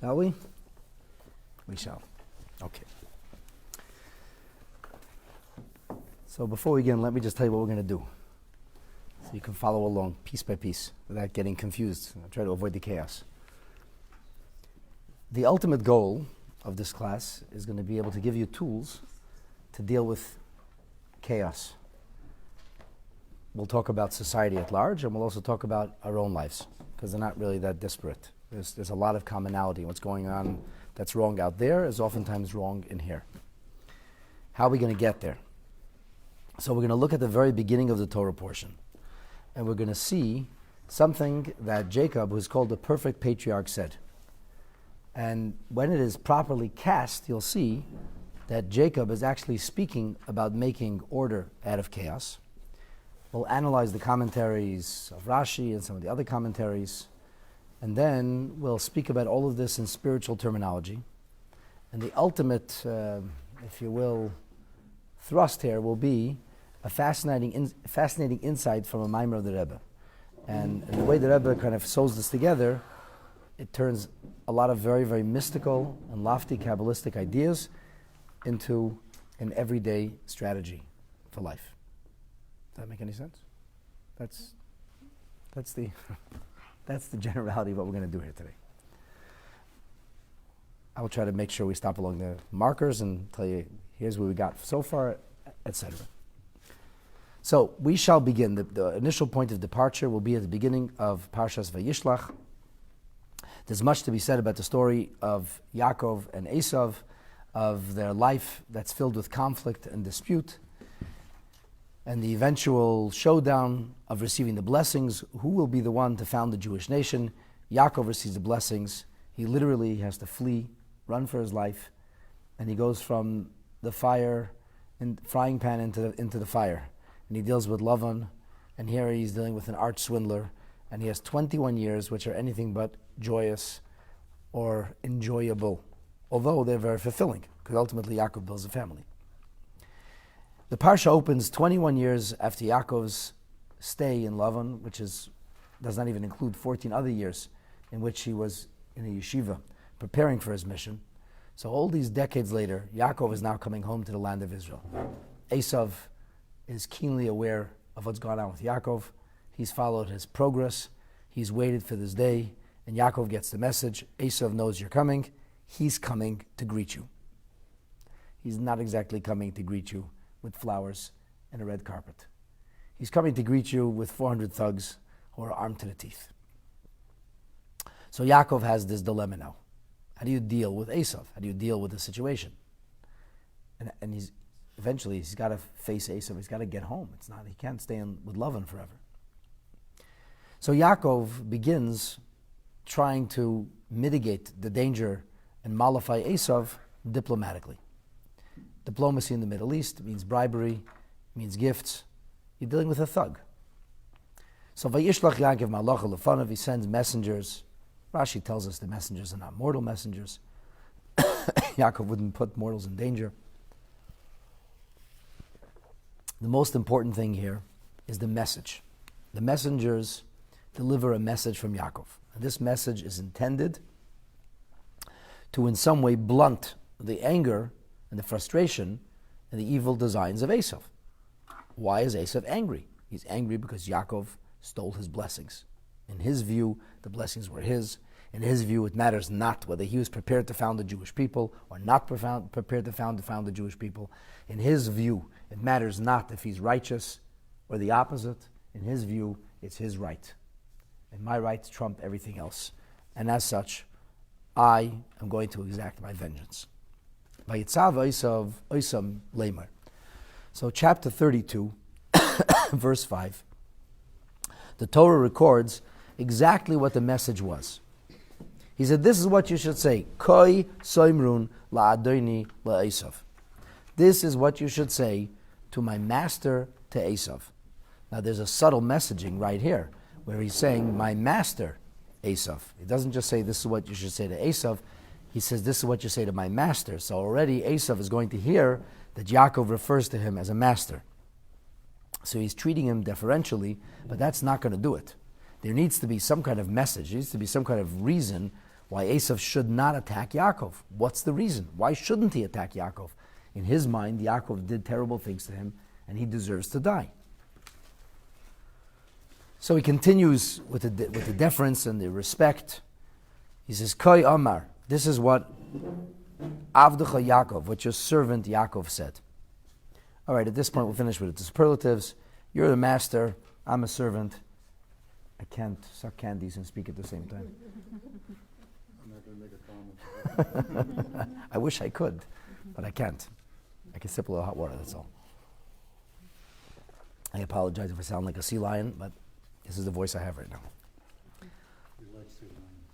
Shall we? We shall. Okay. So before we begin, let me just tell you what we're going to do, so you can follow along piece by piece without getting confused. I'll try to avoid the chaos. The ultimate goal of this class is going to be able to give you tools to deal with chaos. We'll talk about society at large, and we'll also talk about our own lives, because they're not really that disparate. There's a lot of commonality. What's going on that's wrong out there is oftentimes wrong in here. How are we going to get there? So we're going to look at the very beginning of the Torah portion, and we're going to see something that Jacob, who's called the perfect patriarch, said. And when it is properly cast, you'll see that Jacob is actually speaking about making order out of chaos. We'll analyze the commentaries of Rashi and some of the other commentaries, and then we'll speak about all of this in spiritual terminology. And the ultimate, if you will, thrust here will be a fascinating insight from a mimer of the Rebbe. And the way the Rebbe kind of sews this together, it turns a lot of very, very mystical and lofty Kabbalistic ideas into an everyday strategy for life. Does that make any sense? That's the that's the generality of what we're going to do here today. I will try to make sure we stop along the markers and tell you, here's what we got so far, etc. So we shall begin. The initial point of departure will be at the beginning of Parshas Vayishlach. There's much to be said about the story of Yaakov and Esau, of their life that's filled with conflict and dispute, and the eventual showdown of receiving the blessings. Who will be the one to found the Jewish nation? Yaakov receives the blessings. He literally has to flee, run for his life, and he goes from the fire and frying pan into the fire. And he deals with Laban, and here he's dealing with an arch swindler, and he has 21 years which are anything but joyous or enjoyable, although they're very fulfilling, because ultimately Yaakov builds a family. The Parsha opens 21 years after Yaakov's stay in Laban, which does not even include 14 other years in which he was in a yeshiva preparing for his mission. So all these decades later, Yaakov is now coming home to the land of Israel. Esau is keenly aware of what's gone on with Yaakov. He's followed his progress. He's waited for this day, and Yaakov gets the message. Esau knows you're coming. He's coming to greet you. He's not exactly coming to greet you with flowers and a red carpet. He's coming to greet you with 400 thugs who are armed to the teeth. So Yaakov has this dilemma now. How do you deal with Esau? How do you deal with the situation? And he's got to face Esau. He's got to get home. He can't stay with Laban forever. So Yaakov begins trying to mitigate the danger and mollify Esau diplomatically. Diplomacy in the Middle East means bribery, means gifts. You're dealing with a thug. So Vayishlach Yaakov malach lefanav, he sends messengers. Rashi tells us the messengers are not mortal messengers. Yaakov wouldn't put mortals in danger. The most important thing here is the message. The messengers deliver a message from Yaakov. And this message is intended to in some way blunt the anger and the frustration and the evil designs of Esau. Why is Esau angry? He's angry because Yaakov stole his blessings. In his view, the blessings were his. In his view, it matters not whether he was prepared to found the Jewish people or not prepared to found the Jewish people. In his view, it matters not if he's righteous or the opposite. In his view, it's his right. And my rights trump everything else. And as such, I am going to exact my vengeance. So chapter 32, verse 5, the Torah records exactly what the message was. He said, this is what you should say. Koi soimrun la'adoni la'Esav. This is what you should say to my master, to Esau. Now there's a subtle messaging right here, where he's saying, my master, Esau. He doesn't just say, this is what you should say to Esau. He says, this is what you say to my master. So already Esau is going to hear that Yaakov refers to him as a master. So he's treating him deferentially, but that's not going to do it. There needs to be some kind of message. There needs to be some kind of reason why Esau should not attack Yaakov. What's the reason? Why shouldn't he attack Yaakov? In his mind, Yaakov did terrible things to him, and he deserves to die. So he continues with the deference and the respect. He says, Koi Amar, this is what Avducha Yaakov, what your servant Yaakov said. All right, at this point we'll finish with the superlatives. You're the master, I'm a servant. I can't suck candies and speak at the same time. I'm not going to make a comment. I wish I could, but I can't. I can sip a little hot water, that's all. I apologize if I sound like a sea lion, but this is the voice I have right now. We like sea lions.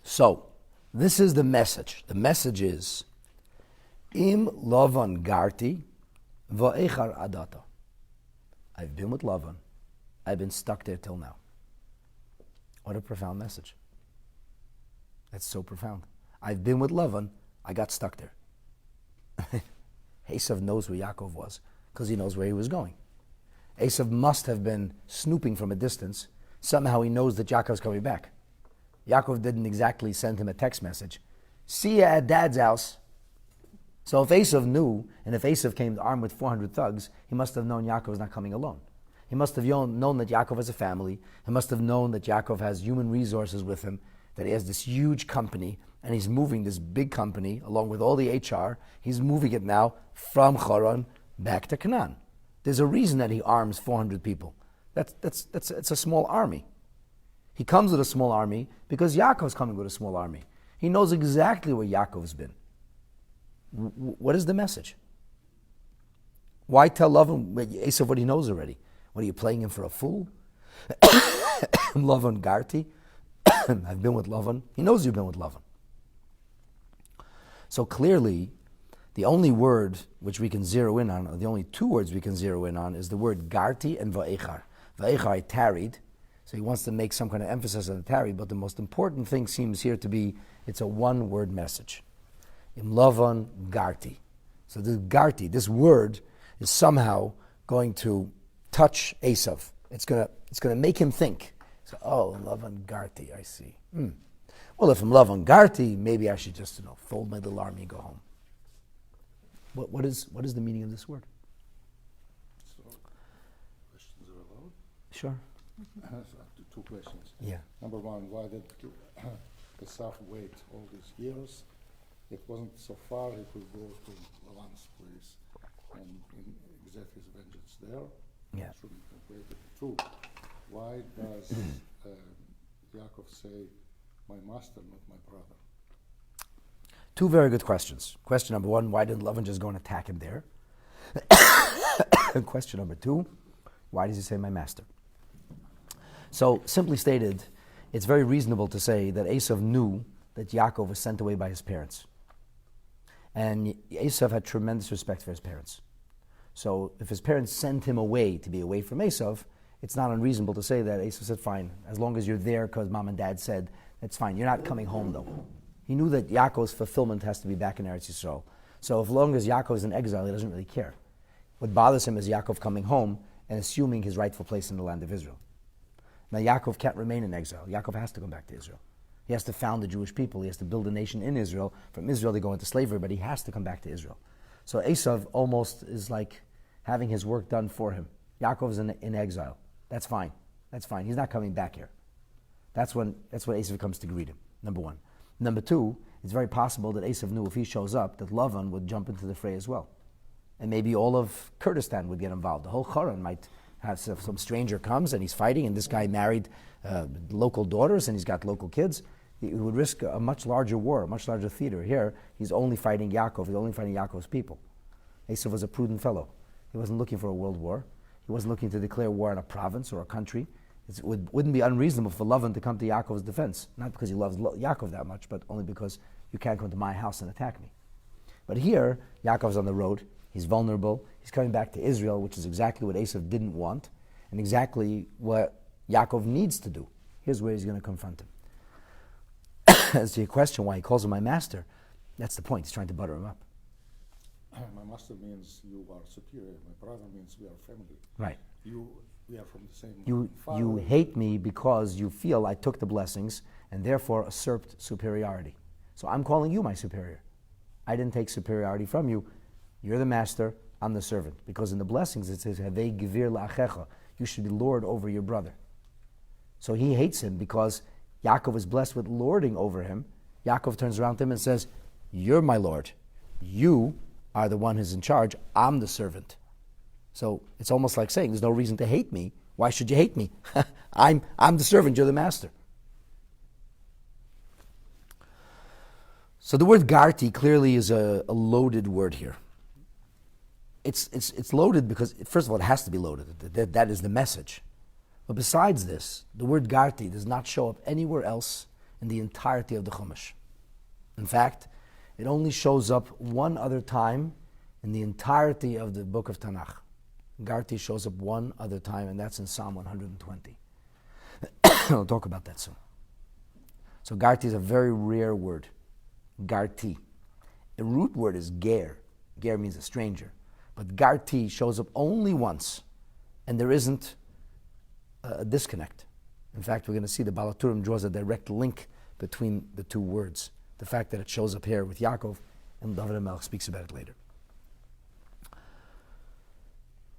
So, this is the message. The message is, Im Laban garti va'echar adata. I've been with Laban. I've been stuck there till now. What a profound message. That's so profound. I've been with Laban. I got stuck there. Esau knows where Yaakov was because he knows where he was going. Esau must have been snooping from a distance. Somehow he knows that Yaakov's coming back. Yaakov didn't exactly send him a text message. See ya at Dad's house. So if Esau knew, and if Esau came armed with 400 thugs, he must have known Yaakov was not coming alone. He must have known that Yaakov has a family. He must have known that Yaakov has human resources with him, that he has this huge company, and he's moving this big company, along with all the HR, he's moving it now from Haran back to Canaan. There's a reason that he arms 400 people. It's a small army. He comes with a small army because Yaakov's coming with a small army. He knows exactly where Yaakov's been. What is the message? Why tell Laban Esau what he knows already? What, are you playing him for a fool? Laban Garti. I've been with Laban. He knows you've been with Laban. So clearly, the only word which we can zero in on, or the only two words we can zero in on, is the word Garti and Va'echar. Va'echar, I tarried. So he wants to make some kind of emphasis on the tarried, but the most important thing seems here to be, it's a one-word message. Im Lavan Garti. So the Garti, this word, is somehow going to touch Esau. It's going to make him think. So, oh, Lavan Garti, I see. Well, if I'm Lavan Garti, maybe I should just fold my little army and go home. What is the meaning of this word? So, questions are allowed? Sure. Two questions. Yeah. Number one, why did Esau wait all these years? It wasn't so far, he could go to Laban's place and exact his vengeance there. Yeah. Shouldn't have waited. Two, why does Yaakov say, my master, not my brother? Two very good questions. Question number one, why didn't Laban just go and attack him there? And question number two, why does he say my master? So, simply stated, it's very reasonable to say that Esau knew that Yaakov was sent away by his parents. And Esau had tremendous respect for his parents. So, if his parents sent him away to be away from Esau, it's not unreasonable to say that Esau said, fine, as long as you're there because mom and dad said, that's fine. You're not coming home though. He knew that Yaakov's fulfillment has to be back in Eretz Yisrael. So, as long as Yaakov is in exile, he doesn't really care. What bothers him is Yaakov coming home and assuming his rightful place in the land of Israel. Now, Yaakov can't remain in exile. Yaakov has to come back to Israel. He has to found the Jewish people. He has to build a nation in Israel. From Israel, they go into slavery, but he has to come back to Israel. So Esau almost is like having his work done for him. Yaakov is in exile. That's fine. That's fine. He's not coming back here. That's when Esau comes to greet him, number one. Number two, it's very possible that Esau knew if he shows up, that Laban would jump into the fray as well. And maybe all of Kurdistan would get involved. The whole Haran might have some stranger comes and he's fighting, and this guy married local daughters and he's got local kids. He would risk a much larger war, a much larger theater. Here, he's only fighting Yaakov. He's only fighting Yaakov's people. Esau was a prudent fellow. He wasn't looking for a world war. He wasn't looking to declare war on a province or a country. It wouldn't be unreasonable for Laban to come to Yaakov's defense. Not because he loves Yaakov that much, but only because you can't come to my house and attack me. But here, Yaakov's on the road. He's vulnerable. He's coming back to Israel, which is exactly what Esau didn't want, and exactly what Yaakov needs to do. Here's where he's going to confront him. As to your question, why he calls him my master, that's the point. He's trying to butter him up. My master means you are superior. My brother means we are family. Right. You we are from the same You family. hate me because you feel I took the blessings and therefore usurped superiority. So I'm calling you my superior. I didn't take superiority from you. You're the master, I'm the servant. Because in the blessings it says, Havei gevir la'achecha. You should be lord over your brother. So he hates him because Yaakov is blessed with lording over him. Yaakov turns around to him and says, you're my lord. You are the one who's in charge. I'm the servant. So it's almost like saying, there's no reason to hate me. Why should you hate me? I'm the servant, you're the master. So the word garti clearly is a loaded word here. It's loaded because, first of all, it has to be loaded. That is the message. But besides this, the word garti does not show up anywhere else in the entirety of the Chumash. In fact, it only shows up one other time in the entirety of the book of Tanakh. Garti shows up one other time, and that's in Psalm 120. I'll talk about that soon. So garti is a very rare word. Garti. The root word is ger. Ger means a stranger. But garti shows up only once, and there isn't a disconnect. In fact, we're going to see the Baal HaTurim draws a direct link between the two words. The fact that it shows up here with Yaakov, and David HaMelech speaks about it later.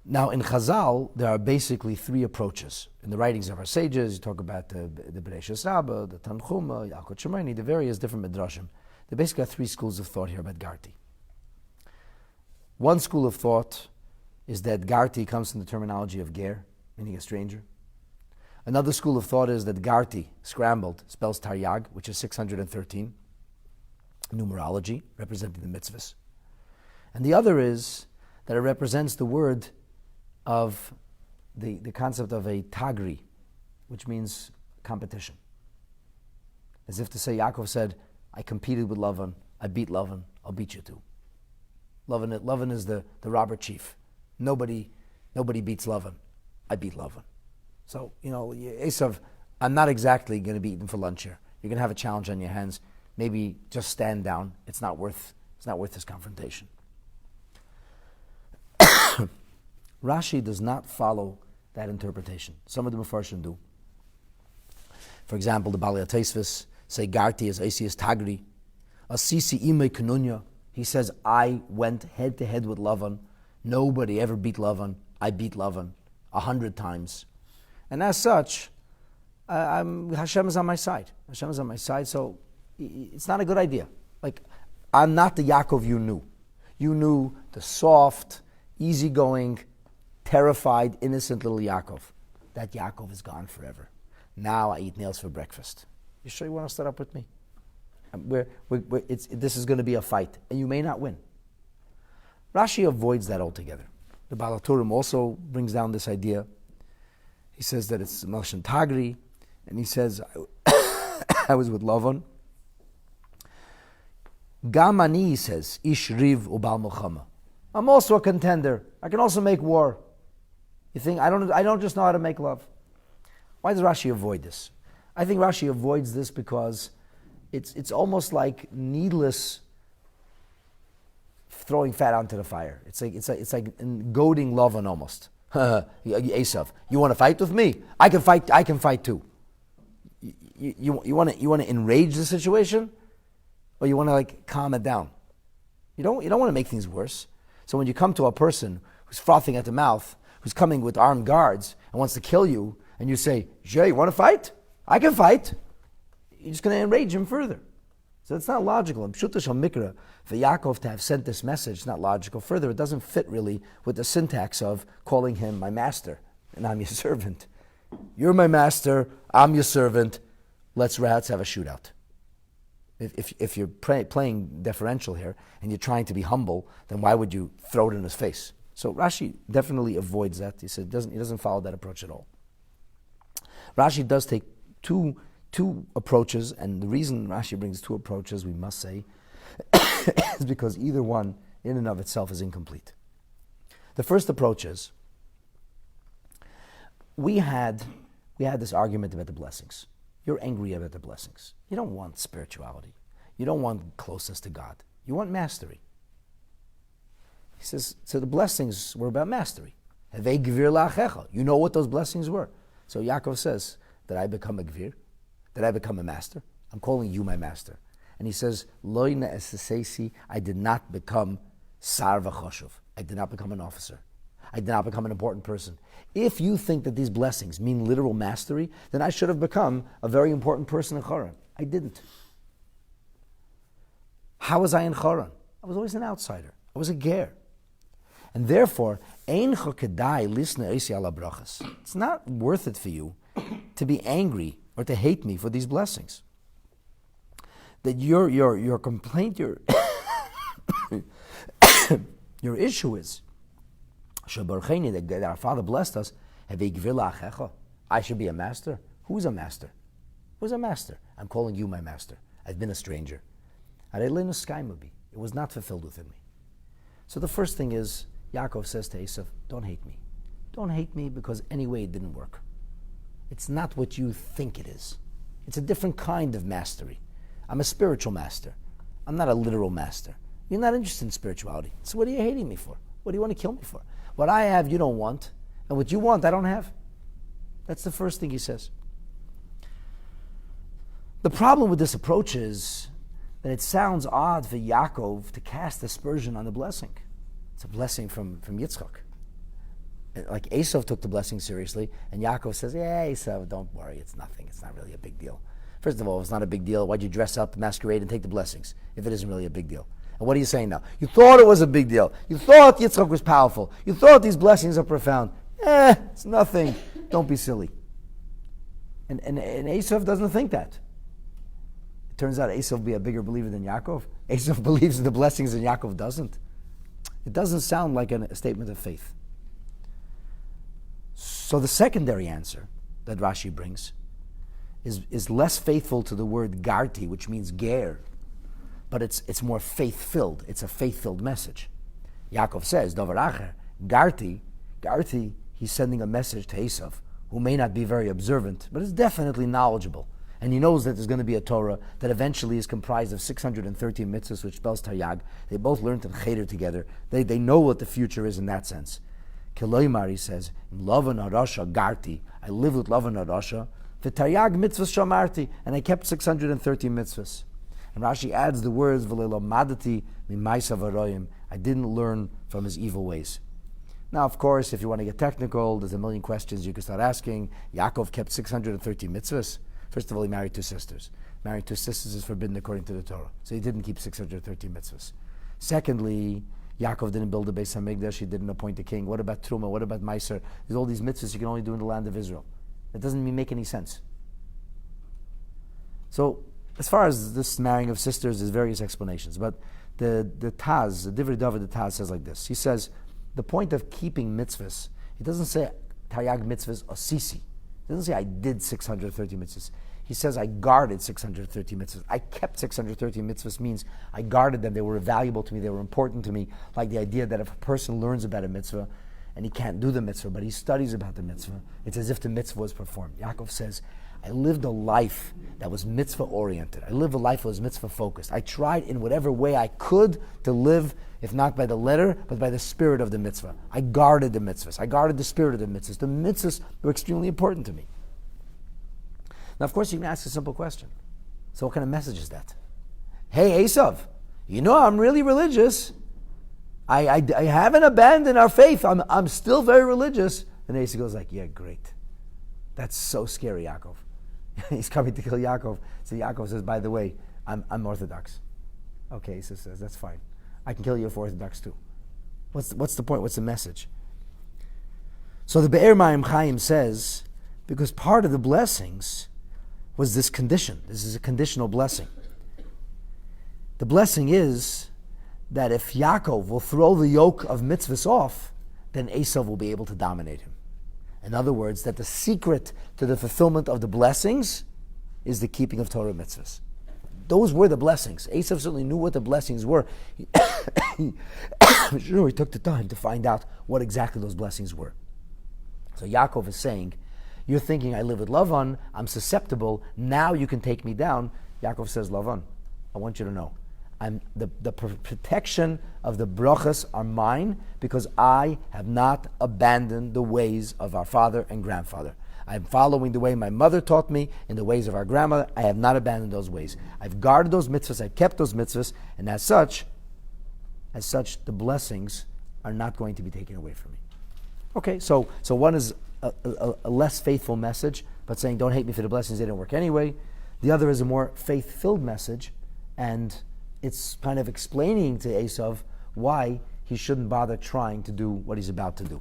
Now, in Chazal, there are basically three approaches. In the writings of our sages, you talk about the Bereishis Rabbah, the Tanchuma, Yalkut Shemaini, the various different midrashim. There basically are three schools of thought here about Garti. One school of thought is that Garti comes from the terminology of ger, meaning a stranger. Another school of thought is that Garti, scrambled, spells Taryag, which is 613, numerology, representing the mitzvahs. And the other is that it represents the word of the concept of a tagri, which means competition. As if to say, Yaakov said, I competed with Laban, I beat Laban, I'll beat you too. Laban is the robber chief. Nobody beats Laban, I beat Laban. So, Esau, I'm not exactly going to be eaten for lunch here. You're going to have a challenge on your hands. Maybe just stand down. It's not worth this confrontation. Rashi does not follow that interpretation. Some of the Mefarshim do. For example, the Balei HaTosfos say Garti is Asias Tagri. Asisi Imei Kenunya. He says, I went head to head with Lavan. Nobody ever beat Lavan. I beat Lavan 100 times. And as such, Hashem is on my side. Hashem is on my side, so it's not a good idea. Like, I'm not the Yaakov you knew. You knew the soft, easygoing, terrified, innocent little Yaakov. That Yaakov is gone forever. Now I eat nails for breakfast. You sure you want to start up with me? This is going to be a fight, and you may not win. Rashi avoids that altogether. The Baal HaTurim also brings down this idea. He says that it's Melshan Tagri, and he says, I was with Lavan. Gamani, he says, Ish Riv Ubal Milchama. I'm also a contender. I can also make war. You think I don't just know how to make love? Why does Rashi avoid this? I think Rashi avoids this because it's almost like needless throwing fat onto the fire. It's like goading Lavan almost. Esau, you want to fight with me? I can fight too. You want to enrage the situation, or you want to calm it down? You don't want to make things worse. So when you come to a person who's frothing at the mouth, who's coming with armed guards and wants to kill you, and you say, Jay, you want to fight? I can fight. You're just going to enrage him further. So it's not logical. In Pshuta Shal Mikra, for Yaakov to have sent this message, it's not logical. Further, it doesn't fit really with the syntax of calling him my master, and I'm your servant. You're my master, I'm your servant, let's have a shootout. If you're playing deferential here, and you're trying to be humble, then why would you throw it in his face? So Rashi definitely avoids that. He said he doesn't follow that approach at all. Rashi does take two approaches, and the reason Rashi brings two approaches, we must say, is because either one, in and of itself, is incomplete. The first approach is, we had this argument about the blessings. You're angry about the blessings. You don't want spirituality. You don't want closeness to God. You want mastery. He says, so the blessings were about mastery. You know what those blessings were. So Yaakov says, did I become a gvir? Did I become a master? I'm calling you my master. And he says, Loina esesesi, I did not become sar v'choshuv. I did not become an officer. I did not become an important person. If you think that these blessings mean literal mastery, then I should have become a very important person in Choron. I didn't. How was I in Choron? I was always an outsider. I was a ger. And therefore, it's not worth it for you to be angry or to hate me for these blessings. That your complaint, your issue is that our Father blessed us. I should be a master. Who's a master? Who's a master? I'm calling you my master. I've been a stranger. It was not fulfilled within me. So the first thing is, Yaakov says to Esau, don't hate me. Don't hate me because anyway it didn't work. It's not what you think it is. It's a different kind of mastery. I'm a spiritual master. I'm not a literal master. You're not interested in spirituality. So what are you hating me for? What do you want to kill me for? What I have, you don't want. And what you want, I don't have. That's the first thing he says. The problem with this approach is that it sounds odd for Yaakov to cast aspersion on the blessing. It's a blessing from Yitzchak. Like Esau took the blessing seriously, and Yaakov says, yeah, Esau, don't worry, it's nothing. It's not really a big deal. First of all, if it's not a big deal, why'd you dress up, masquerade, and take the blessings if it isn't really a big deal? And what are you saying now? You thought it was a big deal. You thought Yitzchak was powerful. You thought these blessings are profound. It's nothing. Don't be silly. And Esau doesn't think that. It turns out Esau will be a bigger believer than Yaakov. Esau believes in the blessings and Yaakov doesn't. It doesn't sound like a statement of faith. So the secondary answer that Rashi brings is less faithful to the word garti, which means ger, but it's more faith-filled. It's a faith-filled message. Yaakov says, Dover acher, garti, he's sending a message to Esau, who may not be very observant, but is definitely knowledgeable. And he knows that there's going to be a Torah that eventually is comprised of 613 mitzvahs, which spells Taryag. They both learned in Cheder together. They know what the future is in that sense. Keloimar, he says, Laban Arasha Garti, I live with Laban Arasha, the Taryag mitzvahs shamarti, and I kept 613 mitzvahs. And Rashi adds the words, V'lelomadati mimaisa varoyim, I didn't learn from his evil ways. Now, of course, if you want to get technical, there's a million questions you can start asking. Yaakov kept 613 mitzvahs. First of all, he married two sisters. Marrying two sisters is forbidden according to the Torah. So he didn't keep 613 mitzvahs. Secondly, Yaakov didn't build a Beis HaMikdash. He didn't appoint a king. What about Truma? What about Meiser? There's all these mitzvahs you can only do in the land of Israel. That doesn't even make any sense. So, as far as this marrying of sisters, there's various explanations. But the Taz, the Divrei David, the Taz says like this. He says, the point of keeping mitzvahs, he doesn't say Taryag mitzvahs or Sisi. He doesn't say I did 630 mitzvahs. He says I guarded 630 mitzvahs. I kept 630 mitzvahs means I guarded them. They were valuable to me. They were important to me. Like the idea that if a person learns about a mitzvah and he can't do the mitzvah, but he studies about the mitzvah, it's as if the mitzvah was performed. Yaakov says, I lived a life that was mitzvah-oriented. I lived a life that was mitzvah-focused. I tried in whatever way I could to live, if not by the letter, but by the spirit of the mitzvah. I guarded the mitzvahs. I guarded the spirit of the mitzvahs. The mitzvahs were extremely important to me. Now, of course, you can ask a simple question. So what kind of message is that? Hey, Esau, you know I'm really religious. I haven't abandoned our faith. I'm still very religious. And Esau goes like, yeah, great. That's so scary, Yaakov. He's coming to kill Yaakov. So Yaakov says, by the way, I'm Orthodox. Okay, Esau says, that's fine. I can kill you for Orthodox too. What's the point? What's the message? So the Be'er Mayim Chaim says, because part of the blessings was this condition. This is a conditional blessing. The blessing is that if Yaakov will throw the yoke of mitzvahs off, then Esau will be able to dominate him. In other words, that the secret to the fulfillment of the blessings is the keeping of Torah mitzvahs. Those were the blessings. Esau certainly knew what the blessings were. He took the time to find out what exactly those blessings were. So Yaakov is saying, you're thinking I live with Laban, I'm susceptible, now you can take me down. Yaakov says, Laban, I want you to know, protection of the brachas are mine because I have not abandoned the ways of our father and grandfather. I'm following the way my mother taught me in the ways of our grandmother. I have not abandoned those ways. I've guarded those mitzvahs. I've kept those mitzvahs. And as such, the blessings are not going to be taken away from me. Okay, so one is a less faithful message, but saying, don't hate me for the blessings, they didn't work anyway. The other is a more faith-filled message, and it's kind of explaining to Esau why he shouldn't bother trying to do what he's about to do.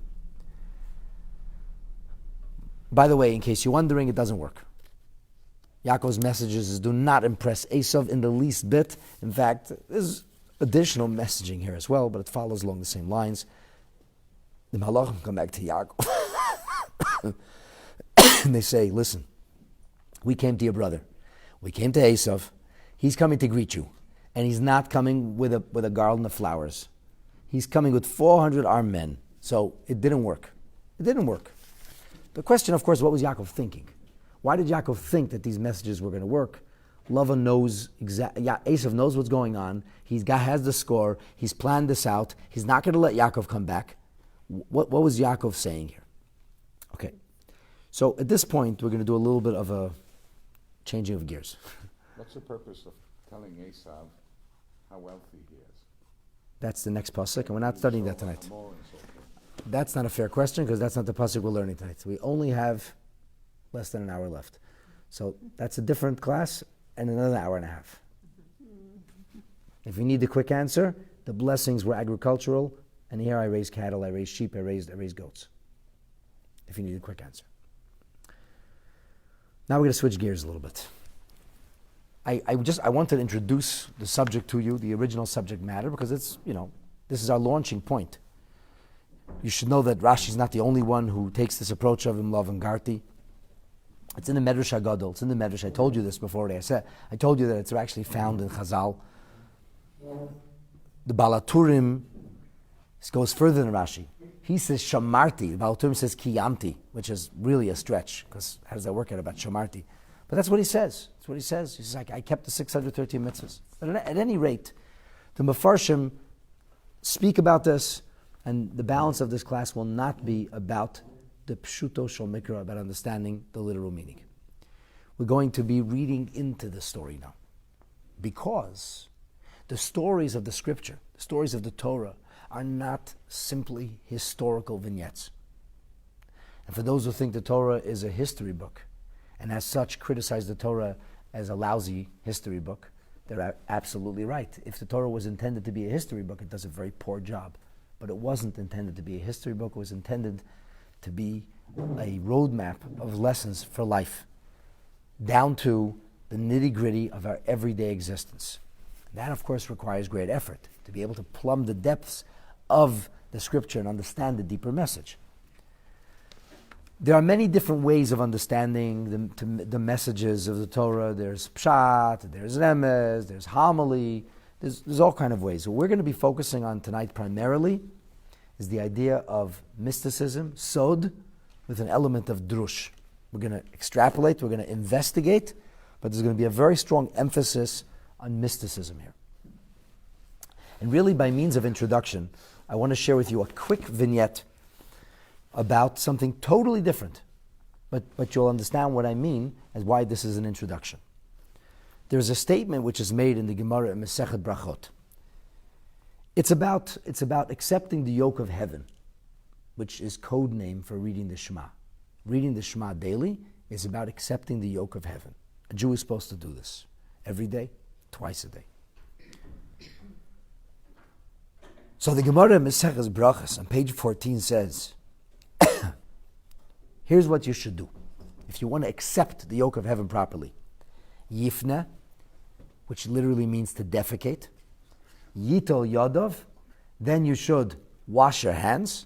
By the way, in case you're wondering, it doesn't work. Yaakov's messages do not impress Esau in the least bit. In fact, there's additional messaging here as well, but it follows along the same lines. The Malachim come back to Yaakov. And they say, listen, we came to your brother. We came to Esau. He's coming to greet you. And he's not coming with a garland of flowers. He's coming with 400 armed men. So it didn't work. It didn't work. The question, of course, what was Yaakov thinking? Why did Yaakov think that these messages were going to work? Laban knows Esau knows what's going on. Has the score. He's planned this out. He's not going to let Yaakov come back. What was Yaakov saying here? Okay. So at this point, we're going to do a little bit of a changing of gears. What's the purpose of telling Esau how wealthy he is? That's the next pasuk, and we're not studying that tonight. That's not a fair question, because that's not the pasuk we're learning tonight. We only have less than an hour left. So that's a different class and another hour and a half. If you need the quick answer, the blessings were agricultural, and here I raise cattle, I raise sheep, I raise goats. If you need a quick answer. Now we're going to switch gears a little bit. I wanted to introduce the subject to you, the original subject matter, because it's, this is our launching point. You should know that Rashi is not the only one who takes this approach of Imlav and Garti. It's in the Medrash HaGadol. It's in the Medrash. I told you this before. I told you that it's actually found in Chazal. The Balaturim goes further than Rashi. He says Shamarti. The Balaturim says Kiyamti, which is really a stretch, because how does that work out about Shamarti? But that's what he says. That's what he says. He says, I kept the 613 mitzvahs. But at any rate, the Mefarshim speak about this, and the balance of this class will not be about the Pshuto Shel Mikra, about understanding the literal meaning. We're going to be reading into the story now. Because the stories of the scripture, the stories of the Torah, are not simply historical vignettes. And for those who think the Torah is a history book, and as such criticize the Torah as a lousy history book, they're absolutely right. If the Torah was intended to be a history book, it does a very poor job. But it wasn't intended to be a history book. It was intended to be a roadmap of lessons for life, down to the nitty-gritty of our everyday existence. That, of course, requires great effort, to be able to plumb the depths of the scripture and understand the deeper message. There are many different ways of understanding the messages of the Torah. There's pshat, there's remez, there's homily, there's all kinds of ways. What we're going to be focusing on tonight primarily is the idea of mysticism, sod, with an element of drush. We're going to extrapolate, we're going to investigate, but there's going to be a very strong emphasis on mysticism here. And really, by means of introduction, I want to share with you a quick vignette about something totally different, but you'll understand what I mean as why this is an introduction. There's a statement which is made in the Gemara in Masechet Brachot. It's about accepting the yoke of heaven, which is code name for reading the Shema. Reading the Shema daily is about accepting the yoke of heaven. A Jew is supposed to do this every day, twice a day. So the Gemara in Masechet Brachos on page 14 says, here's what you should do if you want to accept the yoke of heaven properly. Yifna, which literally means to defecate. Yitol Yodov, then you should wash your hands.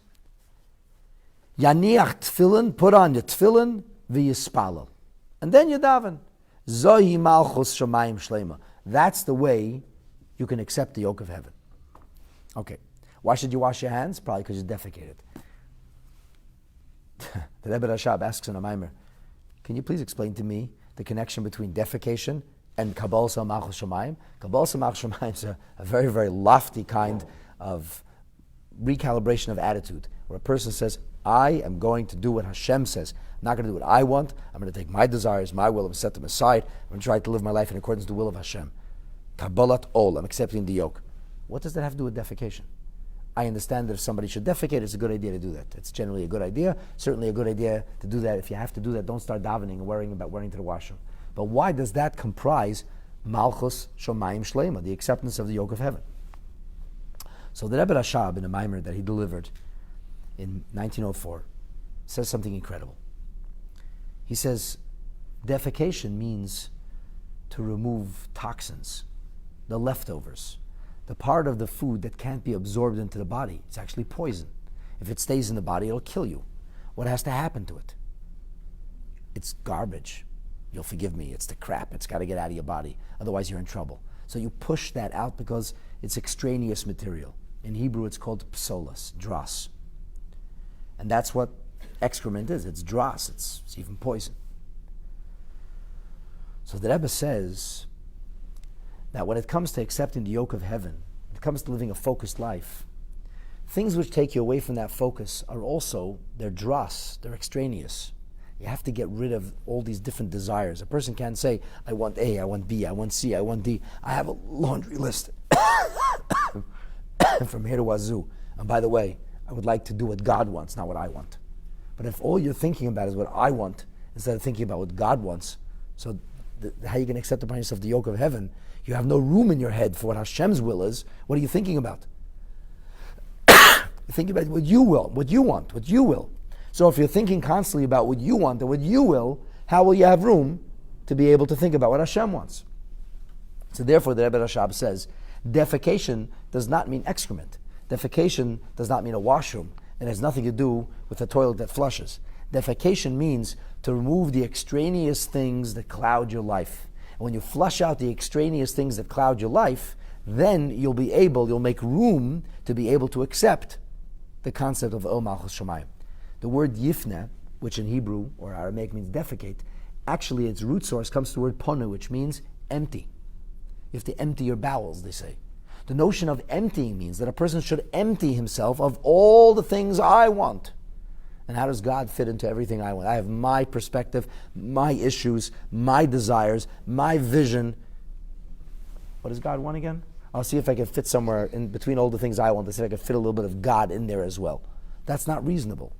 Yaniach tefillin, put on your tefillin, v'yispalel. And then you daven. Zohi malchus shamayim shlema. That's the way you can accept the yoke of heaven. Okay. Why should you wash your hands? Probably because you defecated. The Rebbe Rashab asks in a mimer, can you please explain to me the connection between defecation and Kabbalah Malchus Shemayim. Kabbalah Malchus Shemayim is a very, very lofty kind of recalibration of attitude, where a person says, I am going to do what Hashem says. I'm not going to do what I want. I'm going to take my desires, my will, and set them aside. I'm going to try to live my life in accordance with the will of Hashem. Kabbalat ol, I'm accepting the yoke. What does that have to do with defecation? I understand that if somebody should defecate, it's a good idea to do that. It's generally a good idea. Certainly a good idea to do that. If you have to do that, don't start davening and worrying about wearing to the washroom. But why does that comprise Malchus Shomayim Shleima, the acceptance of the yoke of heaven? So the Rebbe Rashab, in a mimer that he delivered in 1904, says something incredible. He says, defecation means to remove toxins, the leftovers, the part of the food that can't be absorbed into the body. It's actually poison. If it stays in the body, it'll kill you. What has to happen to it? It's garbage. You'll forgive me. It's the crap. It's got to get out of your body. Otherwise, you're in trouble. So you push that out because it's extraneous material. In Hebrew, it's called psolas, dross. And that's what excrement is. It's dross. It's even poison. So the Rebbe says that when it comes to accepting the yoke of heaven, when it comes to living a focused life, things which take you away from that focus are also, they're dross, they're extraneous. You have to get rid of all these different desires. A person can't say, I want A, I want B, I want C, I want D. I have a laundry list from here to wazoo. And by the way, I would like to do what God wants, not what I want. But if all you're thinking about is what I want, instead of thinking about what God wants, so how you can accept upon yourself the yoke of heaven, you have no room in your head for what Hashem's will is. What are you thinking about? You're thinking about what you will, what you want, what you will. So if you're thinking constantly about what you want and what you will, how will you have room to be able to think about what Hashem wants? So therefore the Rebbe Rashab says, defecation does not mean excrement. Defecation does not mean a washroom. It has nothing to do with a toilet that flushes. Defecation means to remove the extraneous things that cloud your life. And when you flush out the extraneous things that cloud your life, then you'll make room to be able to accept the concept of O Malchus Shemayim. The word yifna, which in Hebrew or Aramaic means defecate, actually its root source comes to the word ponu, which means empty. You have to empty your bowels, they say. The notion of emptying means that a person should empty himself of all the things I want. And how does God fit into everything I want? I have my perspective, my issues, my desires, my vision. What does God want again? I'll see if I can fit somewhere in between all the things I want to see if I can fit a little bit of God in there as well. That's not reasonable.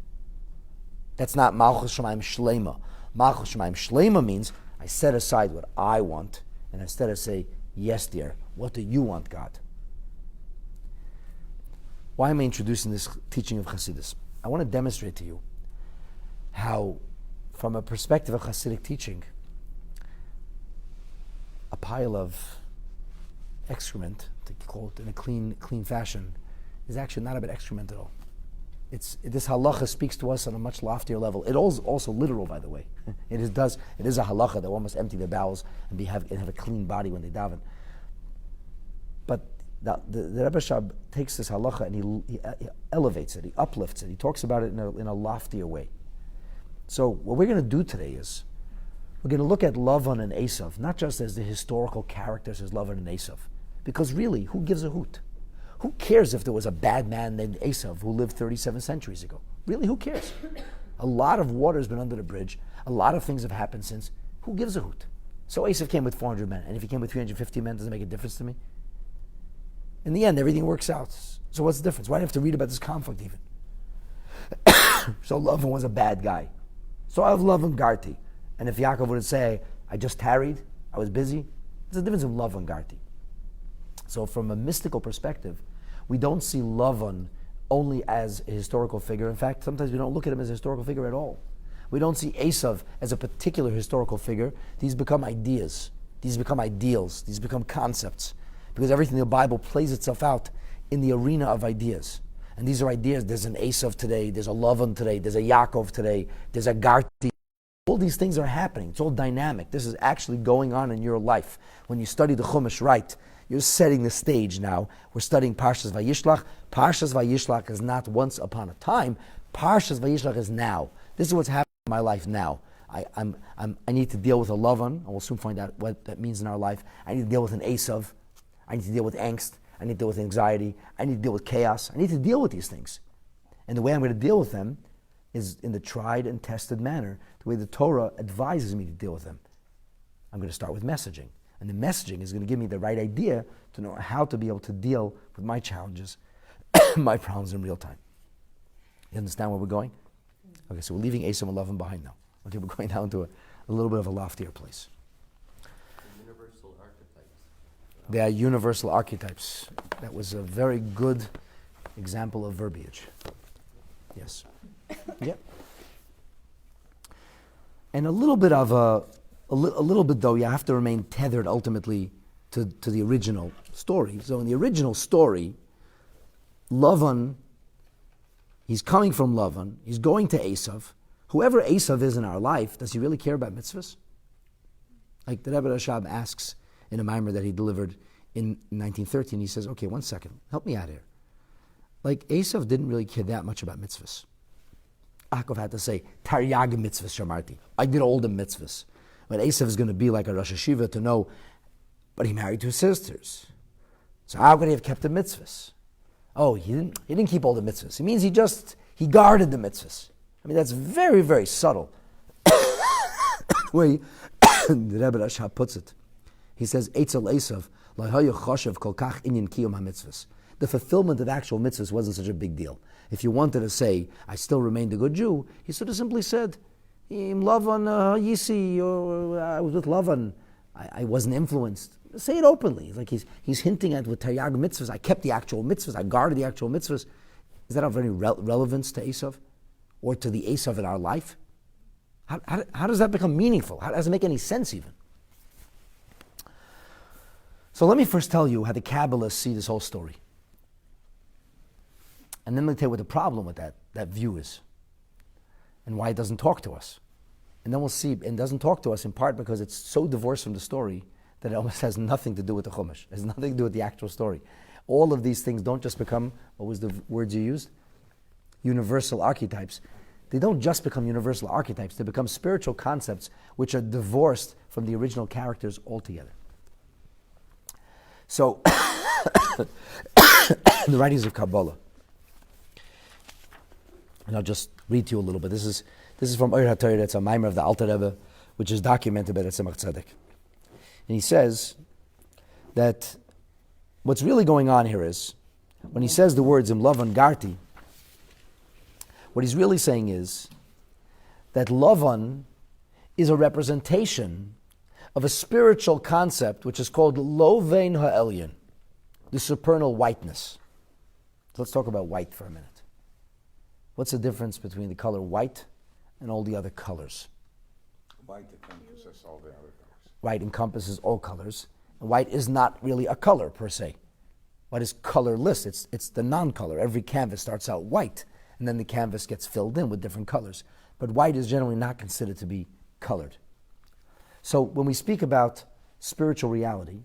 That's not Malchus Shemayim Shleima. Malchus Shemayim Shleima means I set aside what I want and instead of say, yes dear, what do you want, God? Why am I introducing this teaching of Chassidus? I want to demonstrate to you how, from a perspective of Hasidic teaching, a pile of excrement, to call it in a clean fashion, is actually not about excrement at all. This halacha speaks to us on a much loftier level. It is also literal, by the way. It is a halacha that one must empty their bowels and have a clean body when they daven. But the Rebbe Shab takes this halacha and he elevates it, he uplifts it, he talks about it in a loftier way. So what we're going to do today is we're going to look at Laban and Esau, not just as the historical characters as Laban and Esau, because really, who gives a hoot? Who cares if there was a bad man named Esau who lived 37 centuries ago? Really, who cares? A lot of water has been under the bridge. A lot of things have happened since. Who gives a hoot? So Esau came with 400 men, and if he came with 350 men, does it make a difference to me? In the end, everything works out. So what's the difference? Why do I have to read about this conflict even? So Laban was a bad guy. So I have Laban Garti. And if Yaakov would say, I just tarried, I was busy, there's a difference in Laban and Garti. So from a mystical perspective, we don't see Laban only as a historical figure. In fact, sometimes we don't look at him as a historical figure at all. We don't see Esau as a particular historical figure. These become ideas. These become ideals. These become concepts. Because everything in the Bible plays itself out in the arena of ideas. And these are ideas. There's an Esau today, there's a Laban today, there's a Yaakov today, there's a Garti. All these things are happening. It's all dynamic. This is actually going on in your life. When you study the Chumash right, you're setting the stage now. We're studying Parshas Vayishlach. Parshas Vayishlach is not once upon a time. Parshas Vayishlach is now. This is what's happening in my life now. I need to deal with a Laban, and we'll soon find out what that means in our life. I need to deal with an Esau. I need to deal with angst. I need to deal with anxiety. I need to deal with chaos. I need to deal with these things. And the way I'm going to deal with them is in the tried and tested manner, the way the Torah advises me to deal with them. I'm going to start with messaging. And the messaging is going to give me the right idea to know how to be able to deal with my challenges, my problems in real time. You understand where we're going? Okay, so we're leaving Esau and Laban behind now. Okay, we're going down to a little bit of a loftier place. Universal archetypes. They are universal archetypes. That was a very good example of verbiage. Yes. Yep. And a little bit though, you have to remain tethered ultimately to the original story. So in the original story, Laban, he's coming from Laban, he's going to Esau. Whoever Esau is in our life, does he really care about mitzvahs? Like the Rebbe Rashab asks in a mimer that he delivered in 1913, he says, okay, one second, help me out here. Like Esau didn't really care that much about mitzvahs. Yaakov had to say, Taryag mitzvahs shamarti. I did all the mitzvahs. But Esau is going to be like a Rosh Hashiva to know, but he married two sisters. So how could he have kept the mitzvahs? Oh, he didn't keep all the mitzvahs. It means he guarded the mitzvahs. I mean, that's very, very subtle. The way the Rebbe Rashab puts it. He says, Eitzel Esau, lahayu choshev kol kach inyan kiyum ha-mitzvahs. The fulfillment of actual mitzvahs wasn't such a big deal. If you wanted to say, I still remained a good Jew, he sort of simply said, Im Lavan Yisi, or I was with Lavan, I wasn't influenced. Say it openly. Like he's hinting at with Taryag mitzvahs, I kept the actual mitzvahs, I guarded the actual mitzvahs. Is that of any relevance to Esau? Or to the Esau in our life? How does that become meaningful? How does it make any sense even? So let me first tell you how the Kabbalists see this whole story. And then let me tell you what the problem with that view is. And why it doesn't talk to us. And then we'll see, it doesn't talk to us in part because it's so divorced from the story that it almost has nothing to do with the Chumash. It has nothing to do with the actual story. All of these things don't just become, what was the words you used? Universal archetypes. They don't just become universal archetypes, they become spiritual concepts which are divorced from the original characters altogether. So, the writings of Kabbalah, and I'll just read to you a little bit. This is from Ohr HaTorah. It's a mimer of the Alter Rebbe, which is documented by the Tzemach Tzedek. And he says that what's really going on here is, when he says the words Im Lavan Garti, what he's really saying is that Lavan is a representation of a spiritual concept which is called Lovein Ha'elyon, the supernal whiteness. So let's talk about white for a minute. What's the difference between the color white and all the other colors? White encompasses all the other colors. White encompasses all colors. And white is not really a color per se. White is colorless. It's the non-color. Every canvas starts out white, and then the canvas gets filled in with different colors. But white is generally not considered to be colored. So when we speak about spiritual reality,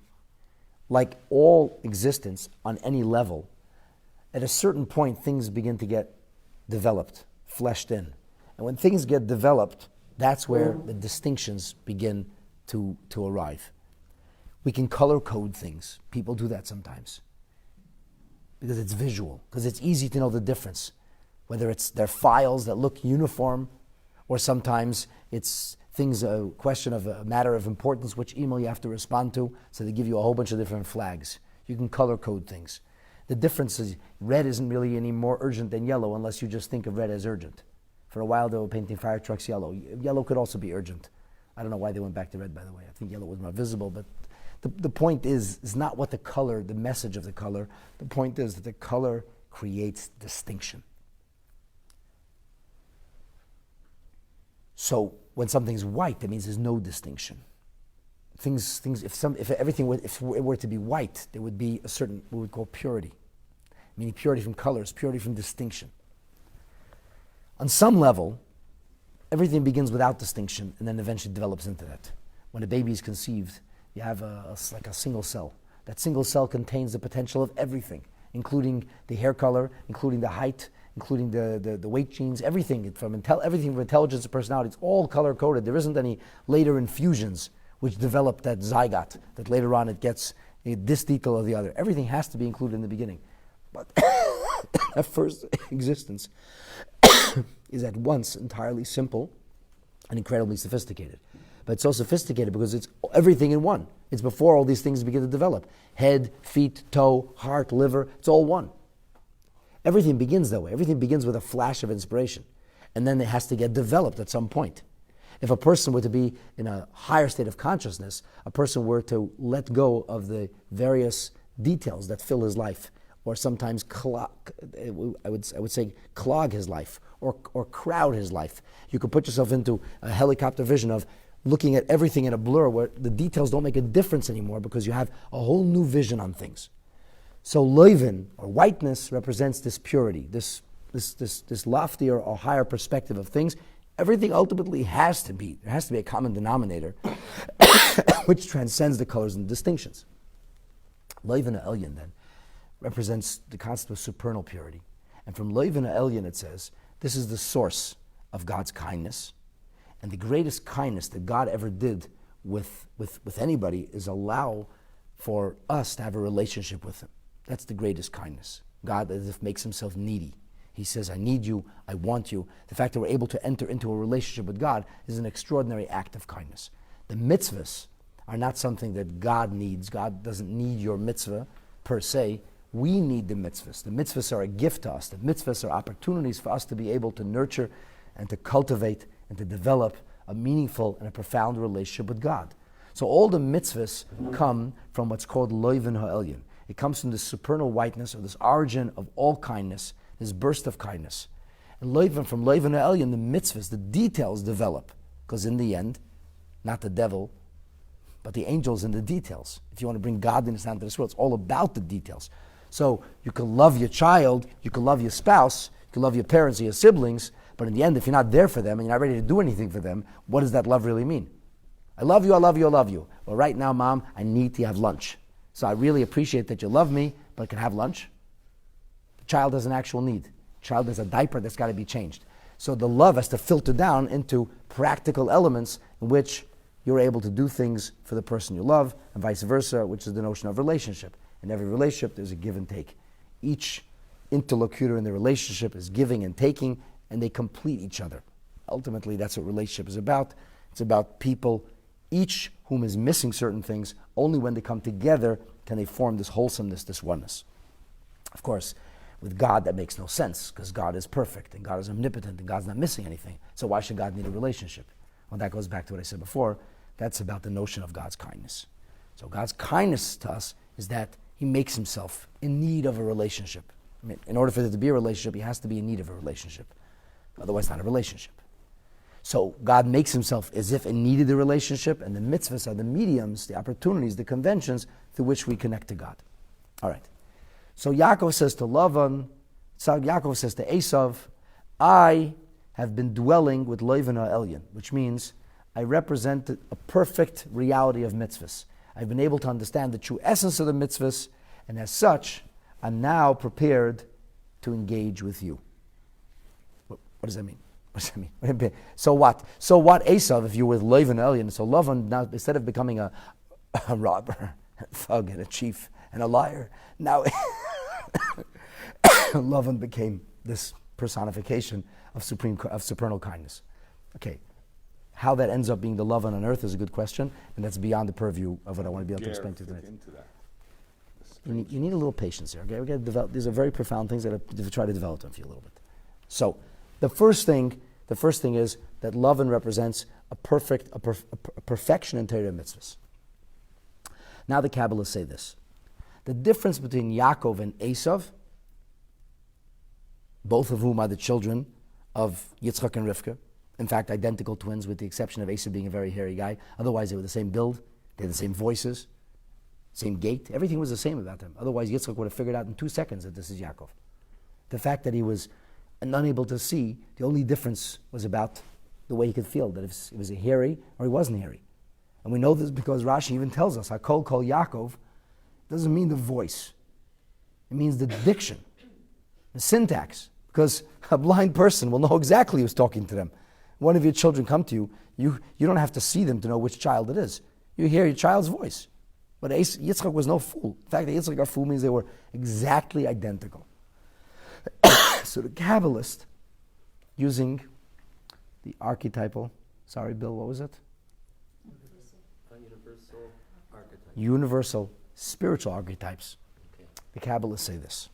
like all existence on any level, at a certain point things begin to get developed, fleshed in. And when things get developed, that's where the distinctions begin to arrive. We can color code things. People do that sometimes. Because it's visual, because it's easy to know the difference. Whether it's their files that look uniform, or sometimes it's things, a question of a matter of importance, which email you have to respond to, so they give you a whole bunch of different flags. You can color code things. The difference is red isn't really any more urgent than yellow unless you just think of red as urgent. For a while they were painting fire trucks yellow. Yellow could also be urgent. I don't know why they went back to red, by the way. I think yellow was more visible, but the point is not what the color, the message of the color. The point is that the color creates distinction. So when something's white, that means there's no distinction. If it were to be white, there would be a certain, what we call purity. Meaning purity from colors, purity from distinction. On some level, everything begins without distinction and then eventually develops into that. When a baby is conceived, you have like a single cell. That single cell contains the potential of everything, including the hair color, including the height, including the weight genes, everything from intelligence to personality. It's all color-coded. There isn't any later infusions which develop that zygote, that later on it gets this detail or the other. Everything has to be included in the beginning. But that first existence is at once entirely simple and incredibly sophisticated. But it's so sophisticated because it's everything in one. It's before all these things begin to develop. Head, feet, toe, heart, liver, it's all one. Everything begins that way. Everything begins with a flash of inspiration. And then it has to get developed at some point. If a person were to be in a higher state of consciousness, a person were to let go of the various details that fill his life, or sometimes I would say clog his life, or crowd his life. You could put yourself into a helicopter vision of looking at everything in a blur where the details don't make a difference anymore because you have a whole new vision on things. So Laban, or whiteness, represents this purity, this loftier or higher perspective of things. Everything ultimately there has to be a common denominator which transcends the colors and distinctions. Laban Elyon then represents the concept of supernal purity. And from Laban Elyon it says, this is the source of God's kindness. And the greatest kindness that God ever did with anybody is allow for us to have a relationship with Him. That's the greatest kindness. God, as if, makes Himself needy. He says, I need you, I want you. The fact that we're able to enter into a relationship with God is an extraordinary act of kindness. The mitzvahs are not something that God needs. God doesn't need your mitzvah per se. We need the mitzvahs. The mitzvahs are a gift to us. The mitzvahs are opportunities for us to be able to nurture and to cultivate and to develop a meaningful and a profound relationship with God. So all the mitzvahs come from what's called Laban ha'elyon. It comes from this supernal whiteness, or this origin of all kindness, this burst of kindness. And from Laban ha'elyon, the mitzvahs, the details develop. Because in the end, not the devil, but the angels in the details. If you want to bring godliness down to this world, it's all about the details. So you can love your child, you can love your spouse, you can love your parents or your siblings, but in the end, if you're not there for them and you're not ready to do anything for them, what does that love really mean? I love you, I love you, I love you. Well, right now, Mom, I need to have lunch. So I really appreciate that you love me, but can I have lunch? The child has an actual need. The child has a diaper that's got to be changed. So the love has to filter down into practical elements in which you're able to do things for the person you love, and vice versa, which is the notion of relationship. In every relationship, there's a give and take. Each interlocutor in the relationship is giving and taking, and they complete each other. Ultimately, that's what relationship is about. It's about people, each whom is missing certain things. Only when they come together can they form this wholesomeness, this oneness. Of course, with God, that makes no sense, because God is perfect, and God is omnipotent, and God's not missing anything. So why should God need a relationship? Well, that goes back to what I said before. That's about the notion of God's kindness. So God's kindness to us is that He makes Himself in need of a relationship. I mean, in order for there to be a relationship, He has to be in need of a relationship. Otherwise, it's not a relationship. So God makes Himself as if in need of the relationship, and the mitzvahs are the mediums, the opportunities, the conventions through which we connect to God. All right. So Yaakov says to Laban, Yaakov says to Esau, I have been dwelling with Laban ha'elyon, which means I represent a perfect reality of mitzvahs. I've been able to understand the true essence of the mitzvahs, and as such, I'm now prepared to engage with you. What does that mean? What does that mean? So what? So what, Esau, if you're with Laban ha'elyon? So Laban, now, instead of becoming a robber, a thug, and a chief, and a liar, now Laban became this personification of supernal kindness. Okay. How that ends up being the Laban on earth is a good question, and that's beyond the purview of what I want to be able to explain to you tonight. You need a little patience here. Okay, we got to develop. These are very profound things that I have to try to develop them for you a little bit. So, the first thing is that Laban represents a perfection in Torah mitzvahs. Now the Kabbalists say this: the difference between Yaakov and Esau, both of whom are the children of Yitzchak and Rivka. In fact, identical twins, with the exception of Esau being a very hairy guy. Otherwise, they were the same build, they had the same voices, same gait. Everything was the same about them. Otherwise, Yitzchak would have figured out in 2 seconds that this is Yaakov. The fact that he was unable to see, the only difference was about the way he could feel, that if it was hairy or he wasn't hairy. And we know this because Rashi even tells us, Hakol Kol Yaakov doesn't mean the voice. It means the diction, the syntax. Because a blind person will know exactly who's talking to them. One of your children come to you, you don't have to see them to know which child it is. You hear your child's voice. But Yitzchak was no fool. In fact, the Yitzchak got fool means they were exactly identical. So the Kabbalist, using the archetypal, sorry Bill, what was it? Universal archetype. Universal spiritual archetypes. Okay. The Kabbalists say this.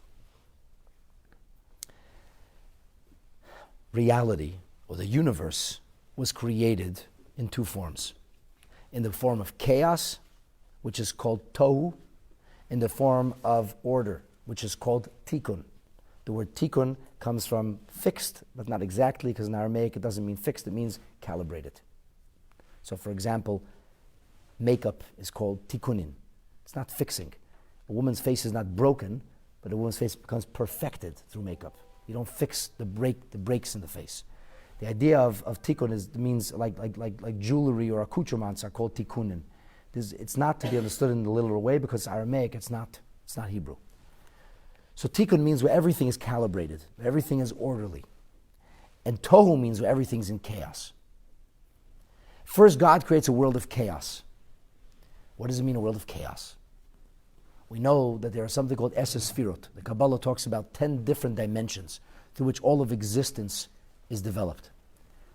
Reality, or the universe, was created in two forms. In the form of chaos, which is called tohu, in the form of order, which is called tikkun. The word tikkun comes from fixed, but not exactly, because in Aramaic it doesn't mean fixed, it means calibrated. So for example, makeup is called tikkunin. It's not fixing. A woman's face is not broken, but a woman's face becomes perfected through makeup. You don't fix the breaks in the face. The idea of tikkun means like jewelry or accoutrements are called tikkunin. It's not to be understood in the literal way because Aramaic, it's not Hebrew. So tikkun means where everything is calibrated, where everything is orderly. And tohu means where everything's in chaos. First, God creates a world of chaos. What does it mean, a world of chaos? We know that there is something called Esesfirot. The Kabbalah talks about 10 different dimensions through which all of existence is developed.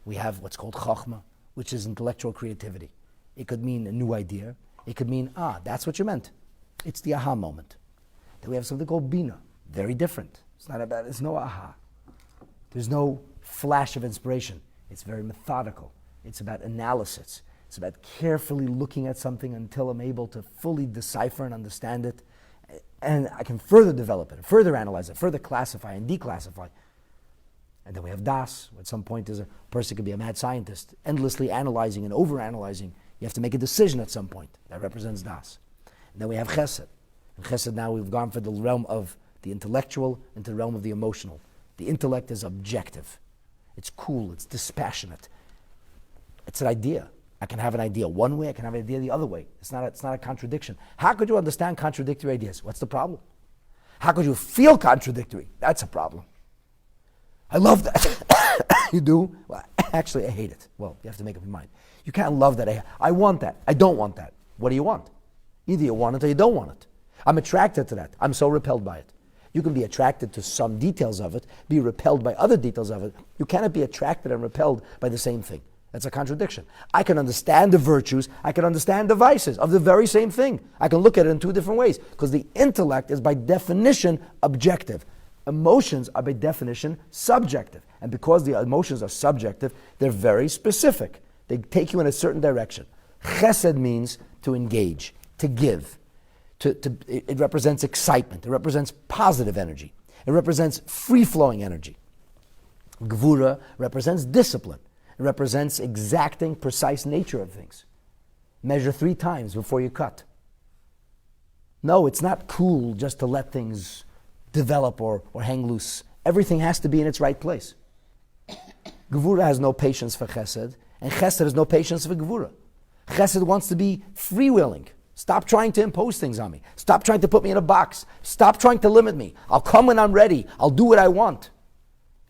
We have what's called Chachma, which is intellectual creativity. It could mean a new idea. It could mean, that's what you meant. It's the aha moment. Then we have something called Bina, very different. It's no aha. There's no flash of inspiration. It's very methodical. It's about analysis. It's about carefully looking at something until I'm able to fully decipher and understand it. And I can further develop it, further analyze it, further classify and declassify. And then we have Das. At some point, a person could be a mad scientist, endlessly analyzing and overanalyzing. You have to make a decision at some point. That represents Das. And then we have Chesed. In Chesed now we've gone from the realm of the intellectual into the realm of the emotional. The intellect is objective. It's cool. It's dispassionate. It's an idea. I can have an idea one way, I can have an idea the other way. It's not a contradiction. How could you understand contradictory ideas? What's the problem? How could you feel contradictory? That's a problem. I love that. You do? Well, actually, I hate it. Well, you have to make up your mind. You can't love that. I want that. I don't want that. What do you want? Either you want it or you don't want it. I'm attracted to that. I'm so repelled by it. You can be attracted to some details of it, be repelled by other details of it. You cannot be attracted and repelled by the same thing. That's a contradiction. I can understand the virtues, I can understand the vices of the very same thing. I can look at it in two different ways, because the intellect is by definition objective. Emotions are by definition subjective. And because the emotions are subjective, they're very specific. They take you in a certain direction. Chesed means to engage, to give. It represents excitement. It represents positive energy. It represents free-flowing energy. Gvura represents discipline. It represents exacting, precise nature of things. Measure 3 times before you cut. No, it's not cool just to let things develop or hang loose. Everything has to be in its right place. Gvura has no patience for Chesed, and Chesed has no patience for Gvura. Chesed wants to be freewheeling. Stop trying to impose things on me. Stop trying to put me in a box. Stop trying to limit me. I'll come when I'm ready. I'll do what I want.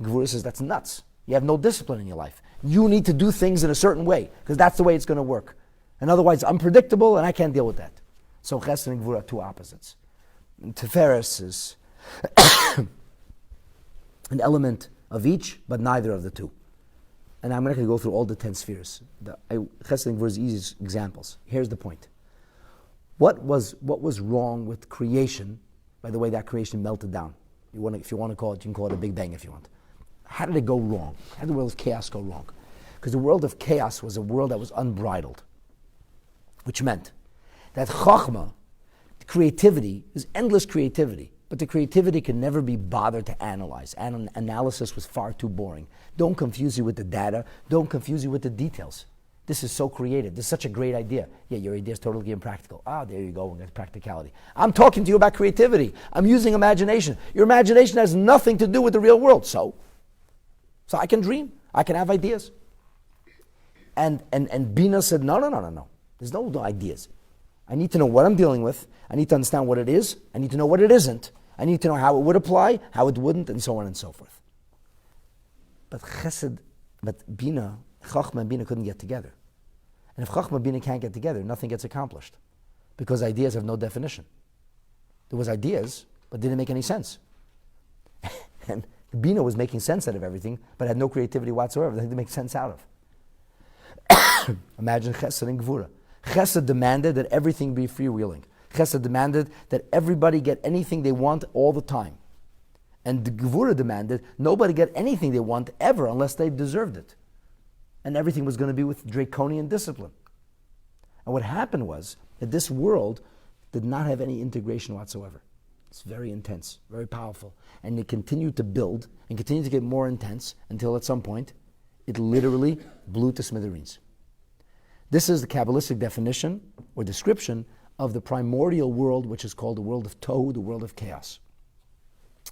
Gvura says, that's nuts. You have no discipline in your life. You need to do things in a certain way, because that's the way it's going to work. And otherwise, unpredictable, and I can't deal with that. So Chesed and Gvura are two opposites. And Tiferes is an element of each, but neither of the two. And I'm not going to go through all the 10 spheres. Chesed and Gvura is easy examples. Here's the point. What was wrong with creation, by the way that creation melted down? If you want to call it, you can call it a Big Bang if you want. How did it go wrong? How did the world of chaos go wrong? Because the world of chaos was a world that was unbridled, which meant that Chachma, creativity, is endless creativity, but the creativity can never be bothered to analyze. Analysis was far too boring. Don't confuse you with the data. Don't confuse you with the details. This is so creative. This is such a great idea. Yeah, your idea is totally impractical. There you go, that's practicality. I'm talking to you about creativity. I'm using imagination. Your imagination has nothing to do with the real world, So I can dream. I can have ideas. And Bina said, no. There's no ideas. I need to know what I'm dealing with. I need to understand what it is. I need to know what it isn't. I need to know how it would apply, how it wouldn't, and so on and so forth. But chesed, but bina, chachma and bina couldn't get together. And if chachma and bina can't get together, nothing gets accomplished. Because ideas have no definition. There was ideas, but didn't make any sense. And bina was making sense out of everything, but had no creativity whatsoever. They had to make sense out of. Imagine chesed and gvura. Chesed demanded that everything be freewheeling. Chesed demanded that everybody get anything they want all the time. And the gvura demanded nobody get anything they want ever unless they deserved it. And everything was going to be with draconian discipline. And what happened was that this world did not have any integration whatsoever. It's very intense, very powerful. And it continued to build and continued to get more intense until at some point it literally blew to smithereens. This is the Kabbalistic definition or description of the primordial world, which is called the world of Tohu, the world of chaos.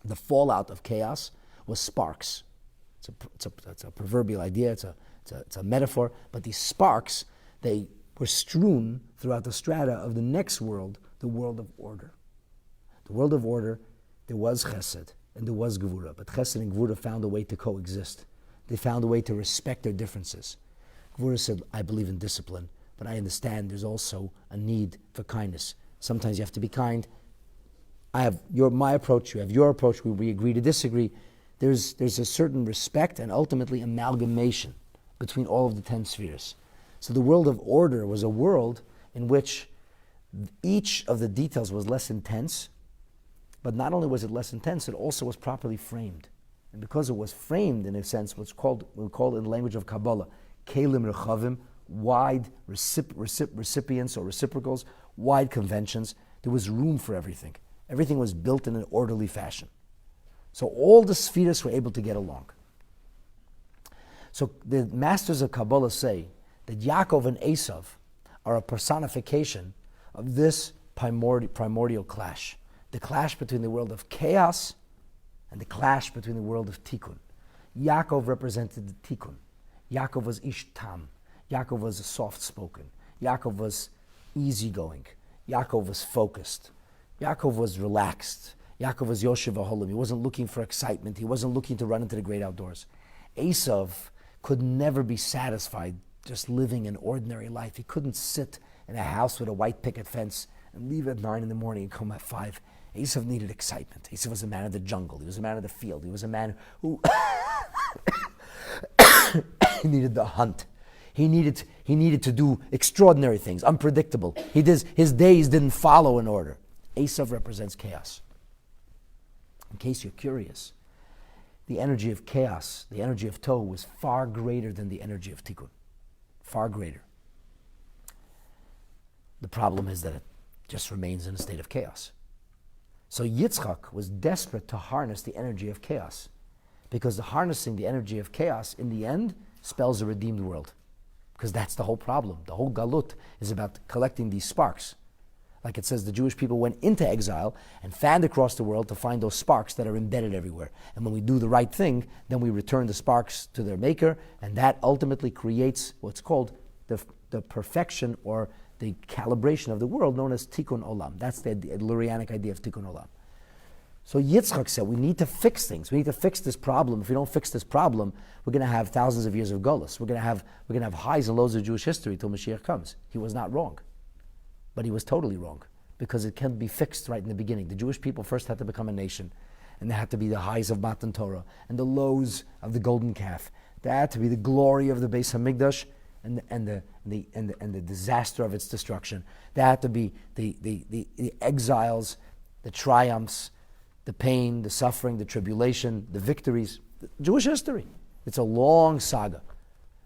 The fallout of chaos was sparks. It's a proverbial idea, it's a metaphor, but these sparks, they were strewn throughout the strata of the next world, the world of order. The world of order, there was chesed and there was gevura, but chesed and gevura found a way to coexist. They found a way to respect their differences. Gevura said, I believe in discipline, but I understand there's also a need for kindness. Sometimes you have to be kind. I have my approach, you have your approach, we agree to disagree. There's a certain respect and ultimately amalgamation between all of the 10 spheres. So the world of order was a world in which each of the details was less intense, but not only was it less intense, it also was properly framed. And because it was framed, in a sense, we call in the language of Kabbalah, kelim rechavim, wide recipients or reciprocals, wide conventions, there was room for everything. Everything was built in an orderly fashion. So all the spheres were able to get along. So the masters of Kabbalah say that Yaakov and Esau are a personification of this primordial clash. The clash between the world of chaos and the clash between the world of tikkun. Yaakov represented the tikkun. Yaakov was ish tam. Yaakov was soft-spoken. Yaakov was easygoing. Yaakov was focused. Yaakov was relaxed. Yaakov was Yoshev Aholim. He wasn't looking for excitement. He wasn't looking to run into the great outdoors. Esau could never be satisfied just living an ordinary life. He couldn't sit in a house with a white picket fence and leave at 9 in the morning and come at 5. Esau needed excitement. Esau was a man of the jungle. He was a man of the field. He was a man who he needed the hunt. He needed to do extraordinary things, unpredictable. His days didn't follow an order. Esau represents chaos. In case you're curious, the energy of chaos, the energy of Tohu, was far greater than the energy of Tikkun. Far greater. The problem is that it just remains in a state of chaos. So Yitzchak was desperate to harness the energy of chaos, because harnessing the energy of chaos, in the end, spells a redeemed world. Because that's the whole problem. The whole galut is about collecting these sparks. Like it says, the Jewish people went into exile and fanned across the world to find those sparks that are embedded everywhere. And when we do the right thing, then we return the sparks to their maker, and that ultimately creates what's called the perfection or the calibration of the world, known as tikkun olam. That's the Lurianic idea of tikkun olam. So Yitzchak said, we need to fix things. We need to fix this problem. If we don't fix this problem, we're going to have thousands of years of Golus. We're going to have highs and lows of Jewish history till Mashiach comes. He was not wrong. But he was totally wrong, because it can't be fixed right in the beginning. The Jewish people first had to become a nation, and there had to be the highs of Matan Torah and the lows of the golden calf. There had to be the glory of the Beis Hamikdash and the disaster of its destruction. There had to be the exiles, the triumphs, the pain, the suffering, the tribulation, the victories. Jewish history. It's a long saga.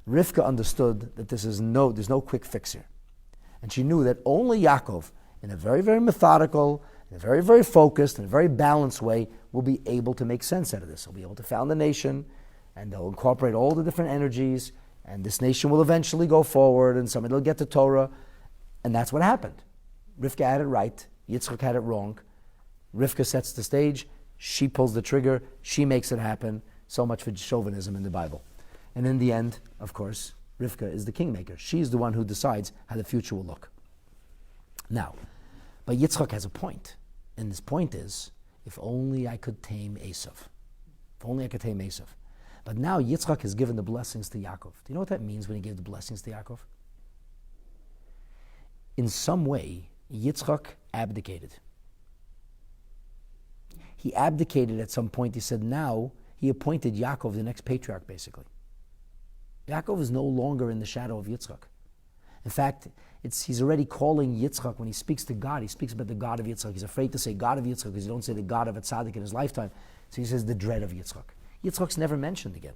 Rivka understood that there's no quick fix here. And she knew that only Yaakov, in a very, very methodical, in a very, very focused, in a very balanced way, will be able to make sense out of this. He'll be able to found a nation, and they'll incorporate all the different energies, and this nation will eventually go forward, and somebody will get to Torah. And that's what happened. Rivka had it right. Yitzchak had it wrong. Rivka sets the stage. She pulls the trigger. She makes it happen. So much for chauvinism in the Bible. And in the end, of course, Rivka is the kingmaker. She's the one who decides how the future will look. Now, but Yitzchak has a point. And his point is, if only I could tame Esau. If only I could tame Esau. But now Yitzchak has given the blessings to Yaakov. Do you know what that means when he gave the blessings to Yaakov? In some way, Yitzchak abdicated. He abdicated at some point. He said now he appointed Yaakov the next patriarch, basically. Yaakov is no longer in the shadow of Yitzchak. In fact, he's already calling Yitzchak, when he speaks to God, he speaks about the God of Yitzchak. He's afraid to say God of Yitzchak because he don't say the God of a tzaddik in his lifetime. So he says the dread of Yitzchak. Yitzchak's never mentioned again.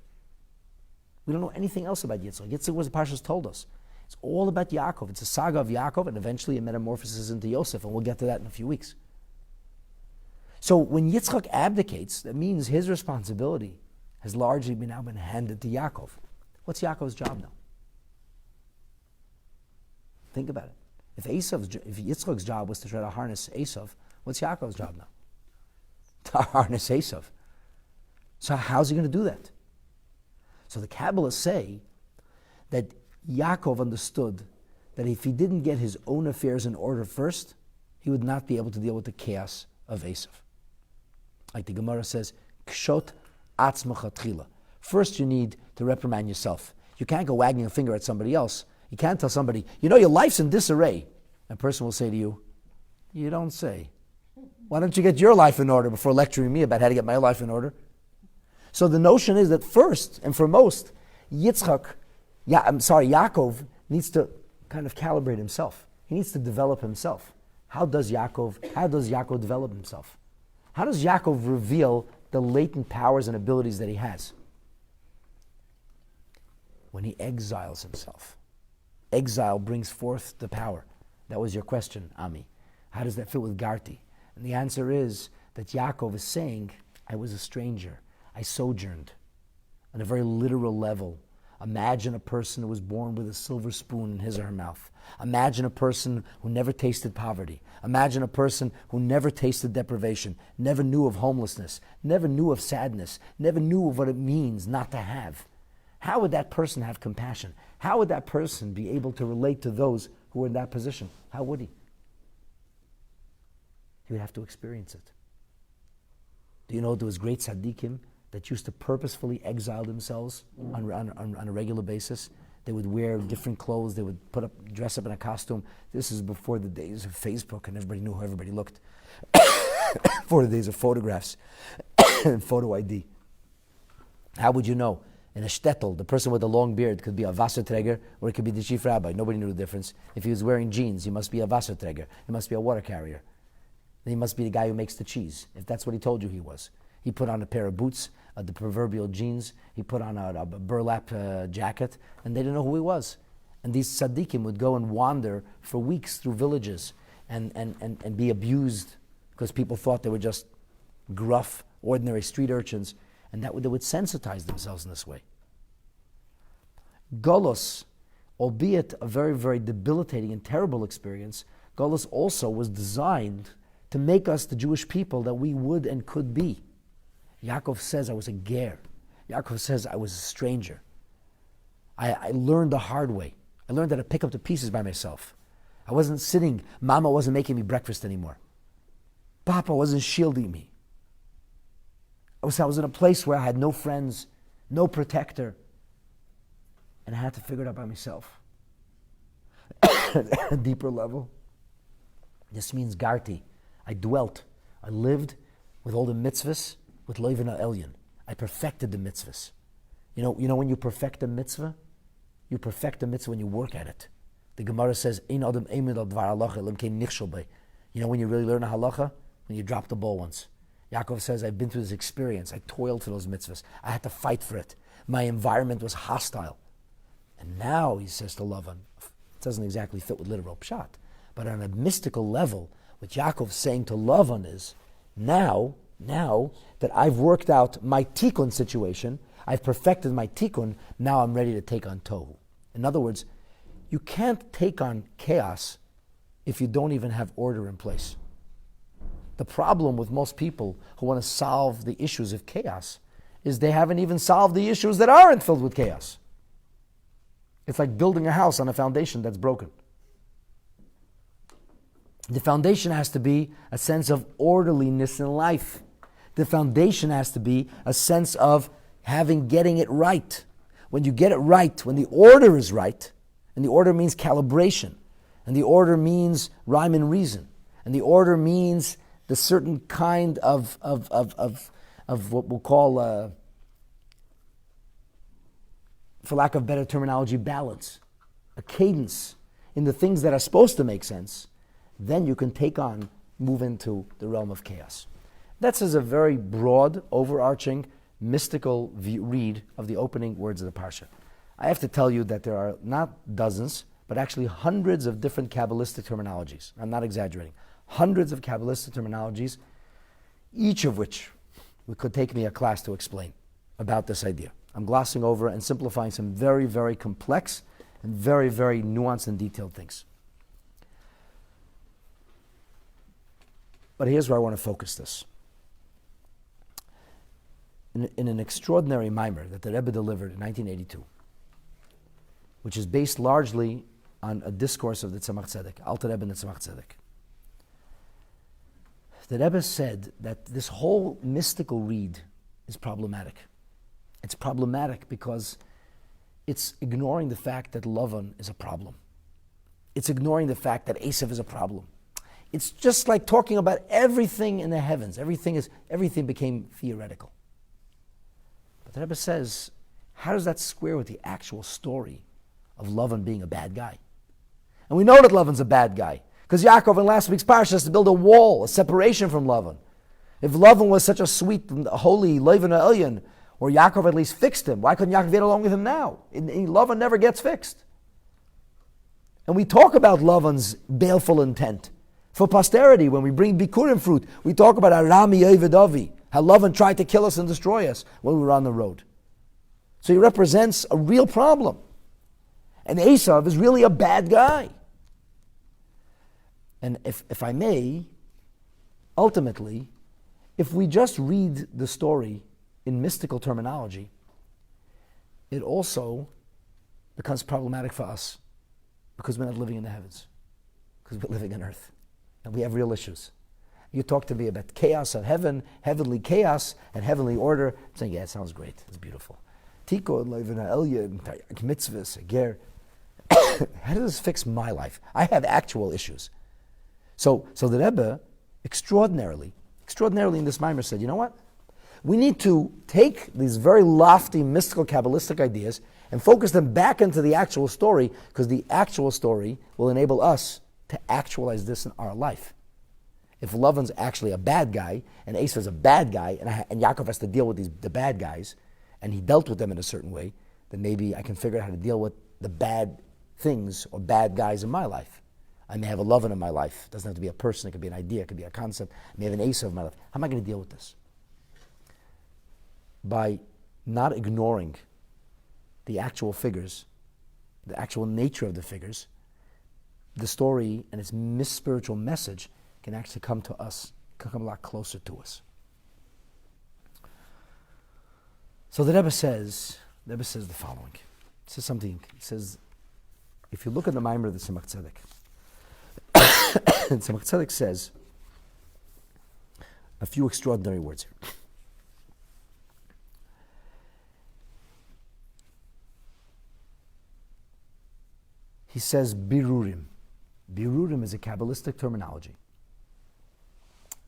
We don't know anything else about Yitzchak. Yitzchak was the Parshas told us. It's all about Yaakov. It's a saga of Yaakov and eventually a metamorphosis into Yosef, and we'll get to that in a few weeks. So when Yitzchak abdicates, that means his responsibility has largely now been handed to Yaakov. What's Yaakov's job now? Think about it. If Yitzchak's job was to try to harness Esau, what's Yaakov's job now? To harness Esau. So how's he going to do that? So the Kabbalists say that Yaakov understood that if he didn't get his own affairs in order first, he would not be able to deal with the chaos of Esau. Like the Gemara says, Kshot atzmacha tchila. First you need to reprimand yourself. You can't go wagging a finger at somebody else. You can't tell somebody, you know, your life's in disarray. A person will say to you, you don't say. Why don't you get your life in order before lecturing me about how to get my life in order? So the notion is that first and foremost, Yaakov needs to kind of calibrate himself. He needs to develop himself. How does Yaakov develop himself? How does Yaakov reveal the latent powers and abilities that he has? When he exiles himself. Exile brings forth the power. That was your question, Ami. How does that fit with Garti? And the answer is that Yaakov is saying, I was a stranger. I sojourned on a very literal level. Imagine a person who was born with a silver spoon in his or her mouth. Imagine a person who never tasted poverty. Imagine a person who never tasted deprivation, never knew of homelessness, never knew of sadness, never knew of what it means not to have. How would that person have compassion? How would that person be able to relate to those who are in that position? How would he? He would have to experience it. Do you know there was great tzaddikim that used to purposefully exile themselves on a regular basis? They would wear different clothes. They would dress up in a costume. This is before the days of Facebook and everybody knew how everybody looked. Before the days of photographs and photo ID. How would you know? In a shtetl, the person with the long beard could be a Wasserträger or it could be the chief rabbi. Nobody knew the difference. If he was wearing jeans, he must be a Wasserträger. He must be a water carrier. Then he must be the guy who makes the cheese, if that's what he told you he was. He put on a pair of boots, the proverbial jeans. He put on a burlap jacket, and they didn't know who he was. And these tzaddikim would go and wander for weeks through villages and be abused because people thought they were just gruff, ordinary street urchins, and they would sensitize themselves in this way. Golos, albeit a very, very debilitating and terrible experience, Golos also was designed to make us the Jewish people that we would and could be. Yaakov says I was a ger. Yaakov says I was a stranger. I learned the hard way. I learned how to pick up the pieces by myself. I wasn't sitting, Mama wasn't making me breakfast anymore. Papa wasn't shielding me. I was in a place where I had no friends, no protector, and I had to figure it out by myself. At a deeper level. This means Garti. I dwelt. I lived with all the mitzvahs, with Loivin Elyon. I perfected the mitzvahs. You know when you perfect a mitzvah? You perfect a mitzvah when you work at it. The Gemara says, Ein adam eimed al dvar halacha elam kein nichshel bei. You know when you really learn a halacha? When you drop the ball once. Yaakov says, I've been through this experience. I toiled for those mitzvahs. I had to fight for it. My environment was hostile. And now, he says to Laban, it doesn't exactly fit with literal pshat, but on a mystical level, what Yaakov's saying to Laban is, now that I've worked out my tikkun situation, I've perfected my tikkun, now I'm ready to take on tohu. In other words, you can't take on chaos if you don't even have order in place. The problem with most people who want to solve the issues of chaos is they haven't even solved the issues that aren't filled with chaos. It's like building a house on a foundation that's broken. The foundation has to be a sense of orderliness in life. The foundation has to be a sense of getting it right. When you get it right, when the order is right, and the order means calibration, and the order means rhyme and reason, and the order means the certain kind of what we'll call, for lack of better terminology, balance, a cadence in the things that are supposed to make sense, then you can move into the realm of chaos. That's as a very broad, overarching, mystical read of the opening words of the Parsha. I have to tell you that there are not dozens, but actually hundreds of different Kabbalistic terminologies. I'm not exaggerating. Hundreds of Kabbalistic terminologies, each of which could take me a class to explain about this idea. I'm glossing over and simplifying some very, very complex and very, very nuanced and detailed things. But here's where I want to focus this. In an extraordinary mimer that the Rebbe delivered in 1982, which is based largely on a discourse of the Tzemach Tzedek, Alter Rebbe and the Tzemach Tzedek. The Rebbe said that this whole mystical read is problematic. It's problematic because it's ignoring the fact that Laban is a problem. It's ignoring the fact that Esau is a problem. It's just like talking about everything in the heavens. Everything became theoretical. But the Rebbe says, how does that square with the actual story of Laban being a bad guy? And we know that Laban's a bad guy, because Yaakov in last week's parsha has to build a wall, a separation from Laban. If Laban was such a sweet, holy Laban Elyon, or Yaakov at least fixed him, why couldn't Yaakov get along with him now? Laban never gets fixed. And we talk about Laban's baleful intent. For posterity, when we bring Bikurim fruit, we talk about Arami Yevedavi, how Laban tried to kill us and destroy us when we were on the road. So he represents a real problem. And Esau is really a bad guy. And if I may, ultimately, if we just read the story in mystical terminology, it also becomes problematic for us because we're not living in the heavens, because we're living on earth, and we have real issues. You talk to me about chaos of heaven, heavenly chaos, and heavenly order. I'm saying, yeah, it sounds great. It's beautiful. Tikon, Levina, Elyon, Mitzvot, Ger. How does this fix my life? I have actual issues. So the Rebbe, extraordinarily in this mimer said, you know what? We need to take these very lofty, mystical, Kabbalistic ideas and focus them back into the actual story, because the actual story will enable us to actualize this in our life. If Lavan's actually a bad guy, and Esau's a bad guy, and Yaakov has to deal with the bad guys, and he dealt with them in a certain way, then maybe I can figure out how to deal with the bad things or bad guys in my life. I may have a Lavan in my life. It doesn't have to be a person. It could be an idea. It could be a concept. I may have an Esau in my life. How am I going to deal with this? By not ignoring the actual figures, the actual nature of the figures, the story and its spiritual message can actually come to us, can come a lot closer to us. So the Rebbe says the following. He says something. He says, if you look at the Maimer of the Tzemach Tzedek, Tzemach Tzedek says a few extraordinary words here. He says birurim. Birurim is a Kabbalistic terminology.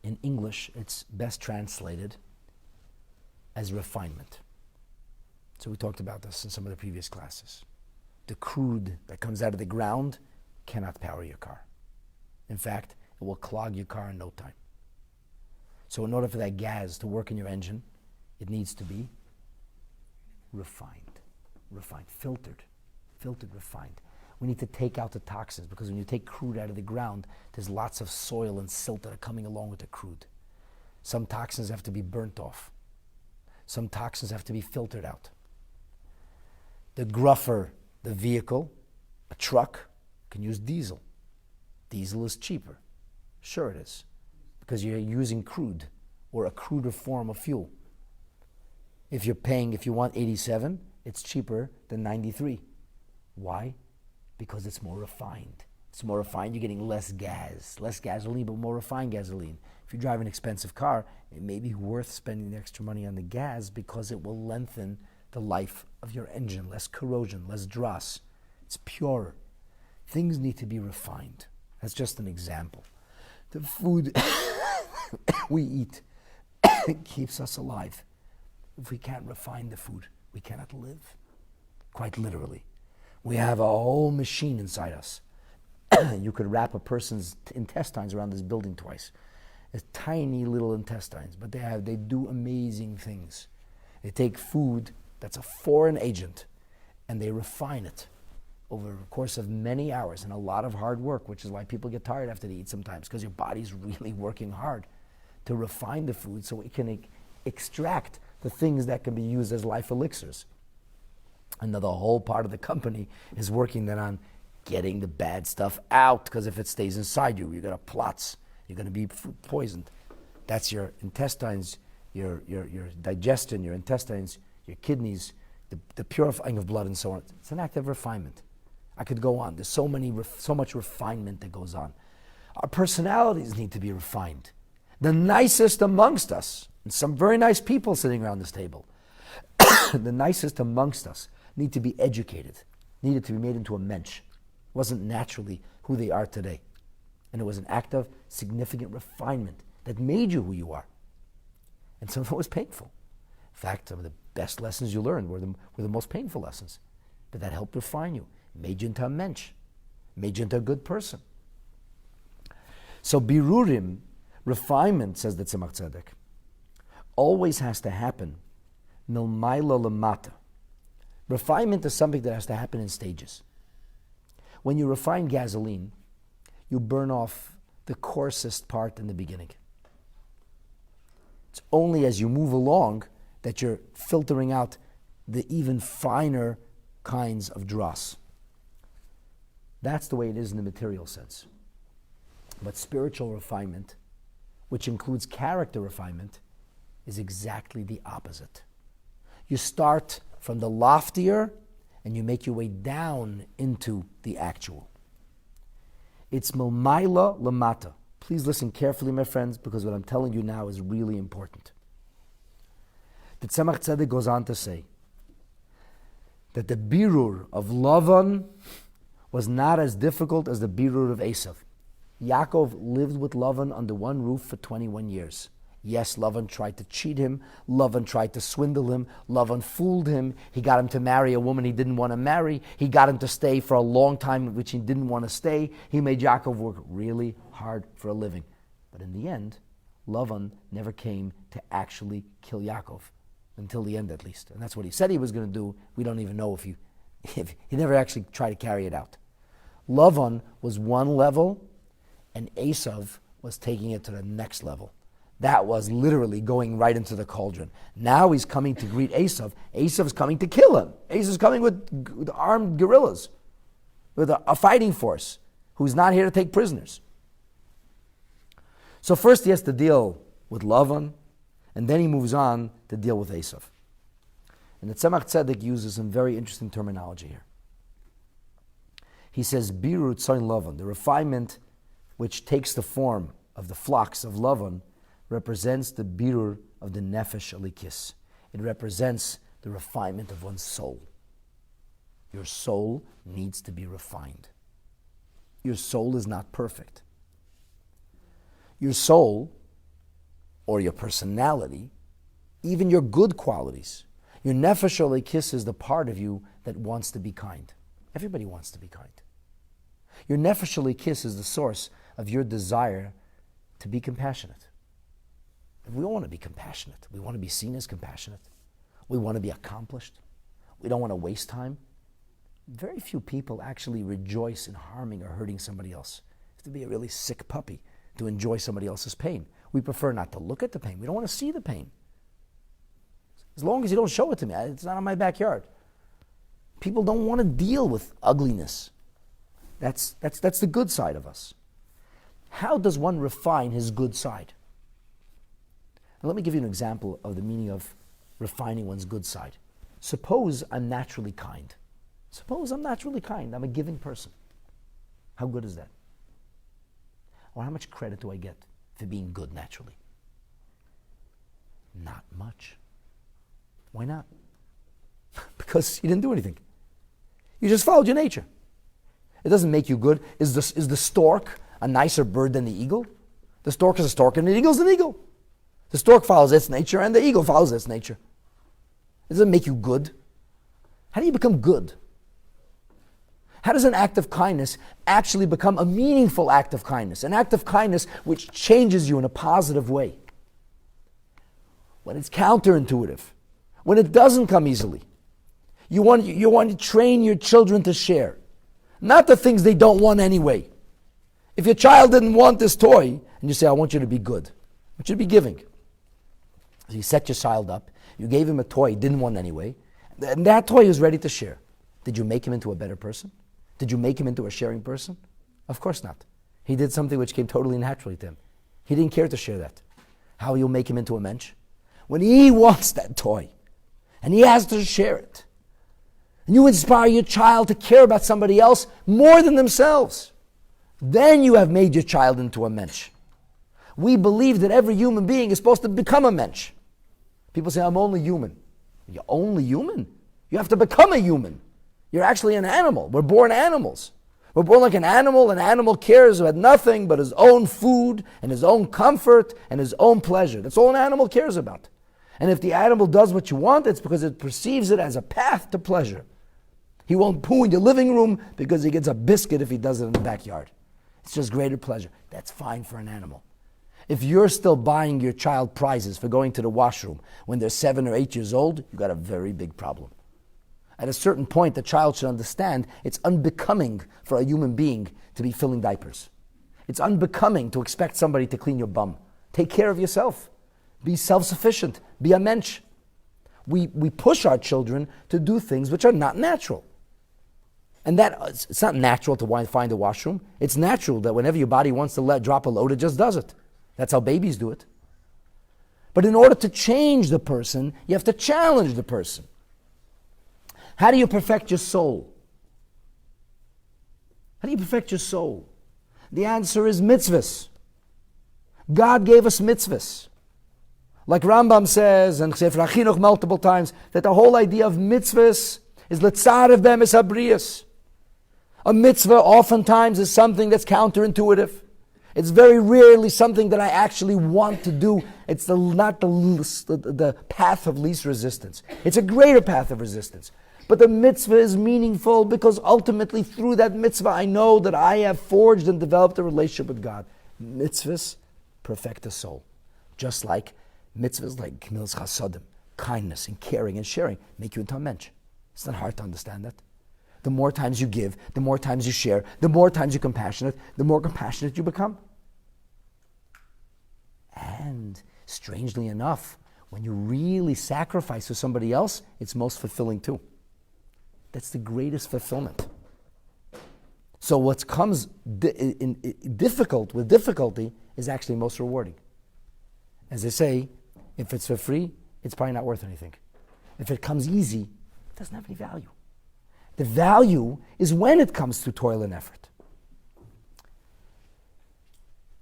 In English, it's best translated as refinement. So we talked about this in some of the previous classes. The crude that comes out of the ground cannot power your car. In fact, it will clog your car in no time. So in order for that gas to work in your engine, it needs to be refined, filtered, refined. We need to take out the toxins, because when you take crude out of the ground, there's lots of soil and silt that are coming along with the crude. Some toxins have to be burnt off. Some toxins have to be filtered out. The gruffer the vehicle, a truck, can use diesel. Diesel is cheaper. Sure it is, because you're using crude, or a cruder form of fuel. If you want 87, it's cheaper than 93. Why? Because it's more refined. It's more refined, you're getting less gas, less gasoline, but more refined gasoline. If you drive an expensive car, it may be worth spending the extra money on the gas because it will lengthen the life of your engine, less corrosion, less dross. It's purer. Things need to be refined. That's just an example. The food we eat keeps us alive. If we can't refine the food, we cannot live. Quite literally. We have a whole machine inside us. You could wrap a person's intestines around this building twice. It's tiny little intestines, but they do amazing things. They take food that's a foreign agent and they refine it over the course of many hours and a lot of hard work, which is why people get tired after they eat sometimes, because your body's really working hard to refine the food so it can extract the things that can be used as life elixirs. And the whole part of the company is working then on getting the bad stuff out, because if it stays inside you, you're going to plots. You're going to be poisoned. That's your intestines, your digestion, your intestines, your kidneys, the purifying of blood and so on. It's an act of refinement. I could go on. There's so much refinement that goes on. Our personalities need to be refined. The nicest amongst us, and some very nice people sitting around this table, the nicest amongst us need to be educated, needed to be made into a mensch. Wasn't naturally who they are today. And it was an act of significant refinement that made you who you are. And some of it was painful. In fact, some of the best lessons you learned were the most painful lessons. But that helped refine you. It made you into a mensch. It made you into a good person. So birurim, refinement, says the Tzemach Tzedek, always has to happen milmaila lamata. Refinement is something that has to happen in stages. When you refine gasoline, you burn off the coarsest part in the beginning. It's only as you move along that you're filtering out the even finer kinds of dross. That's the way it is in the material sense. But spiritual refinement, which includes character refinement, is exactly the opposite. You start from the loftier and you make your way down into the actual. It's milmaila lamata. Please listen carefully, my friends, because what I'm telling you now is really important. The Tzemach Tzedek goes on to say that the birur of Laban was not as difficult as the birur of Esau. Yaakov lived with Laban under one roof for 21 years. Yes, Laban tried to cheat him. Laban tried to swindle him. Laban fooled him. He got him to marry a woman he didn't want to marry. He got him to stay for a long time which he didn't want to stay. He made Yaakov work really hard for a living. But in the end, Laban never came to actually kill Yaakov, until the end at least. And that's what he said he was going to do. We don't even know if he never actually tried to carry it out. Laban was one level, and Esau was taking it to the next level. That was literally going right into the cauldron. Now he's coming to greet Esau. Esau's coming to kill him. Esau's coming with armed guerrillas, with a fighting force, who's not here to take prisoners. So first he has to deal with Laban, and then he moves on to deal with Esau. And the Tzemach Tzedek uses some very interesting terminology here. He says, Birut Tzoin Lavan, the refinement which takes the form of the flocks of Lavan, represents the birur of the nefesh alikis. It represents the refinement of one's soul. Your soul needs to be refined. Your soul is not perfect. Your soul, or your personality, even your good qualities, your nefesh alikis is the part of you that wants to be kind. Everybody wants to be kind. Your nefesh alikis is the source of your desire to be compassionate. We all want to be compassionate. We want to be seen as compassionate. We want to be accomplished. We don't want to waste time. Very few people actually rejoice in harming or hurting somebody else. You have to be a really sick puppy to enjoy somebody else's pain. We prefer not to look at the pain. We don't want to see the pain. As long as you don't show it to me, it's not in my backyard. People don't want to deal with ugliness. That's the good side of us. How does one refine his good side? Now, let me give you an example of the meaning of refining one's good side. Suppose I'm naturally kind. I'm a giving person. How good is that? Or how much credit do I get for being good naturally? Not much. Why not? Because you didn't do anything. You just followed your nature. It doesn't make you good. Is the stork a nicer bird than the eagle? The stork is a stork and the eagle is an eagle. The stork follows its nature and the eagle follows its nature. It doesn't make you good. How do you become good? How does an act of kindness actually become a meaningful act of kindness? An act of kindness which changes you in a positive way. When it's counterintuitive. When it doesn't come easily. You want to train your children to share. Not the things they don't want anyway. If your child didn't want this toy, and you say, I want you to be good. I want you to be giving. So you set your child up. You gave him a toy he didn't want anyway. And that toy is ready to share. Did you make him into a better person? Did you make him into a sharing person? Of course not. He did something which came totally naturally to him. He didn't care to share that. How you'll make him into a mensch? When he wants that toy, and he has to share it, and you inspire your child to care about somebody else more than themselves, then you have made your child into a mensch. We believe that every human being is supposed to become a mensch. People say, I'm only human. You're only human? You have to become a human. You're actually an animal. We're born animals. We're born like an animal. An animal cares about nothing but his own food and his own comfort and his own pleasure. That's all an animal cares about. And if the animal does what you want, it's because it perceives it as a path to pleasure. He won't poo in your living room because he gets a biscuit if he does it in the backyard. It's just greater pleasure. That's fine for an animal. If you're still buying your child prizes for going to the washroom when they're 7 or 8 years old, you've got a very big problem. At a certain point, the child should understand it's unbecoming for a human being to be filling diapers. It's unbecoming to expect somebody to clean your bum. Take care of yourself. Be self-sufficient. Be a mensch. We push our children to do things which are not natural. And that it's not natural to find a washroom. It's natural that whenever your body wants to drop a load, it just does it. That's how babies do it. But in order to change the person, you have to challenge the person. How do you perfect your soul? How do you perfect your soul? The answer is mitzvahs. God gave us mitzvahs. Like Rambam says, and Sefer HaChinuch multiple times, that the whole idea of mitzvahs is letzarev be'emes habriyos. A mitzvah oftentimes is something that's counterintuitive. It's very rarely something that I actually want to do. It's not the path of least resistance. It's a greater path of resistance. But the mitzvah is meaningful because ultimately through that mitzvah I know that I have forged and developed a relationship with God. Mitzvahs perfect the soul. Just like mitzvahs like Gemilas Chasadim, kindness and caring and sharing, make you into a mensch. It's not hard to understand that. The more times you give, the more times you share, the more times you're compassionate, the more compassionate you become. And strangely enough, when you really sacrifice for somebody else, it's most fulfilling too. That's the greatest fulfillment. So what comes difficult with difficulty is actually most rewarding. As they say, if it's for free, it's probably not worth anything. If it comes easy, it doesn't have any value. The value is when it comes to toil and effort.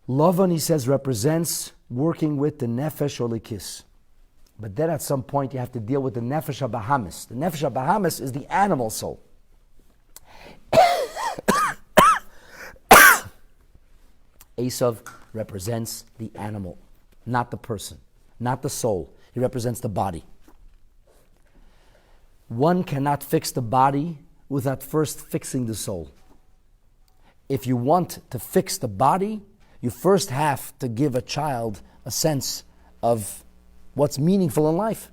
Laban, he says, represents working with the nefesh or likis. But then at some point you have to deal with the nefesh habahamis. The nefesh habahamis is the animal soul. Esau represents the animal, not the person, not the soul. He represents the body. One cannot fix the body without first fixing the soul. If you want to fix the body, you first have to give a child a sense of what's meaningful in life.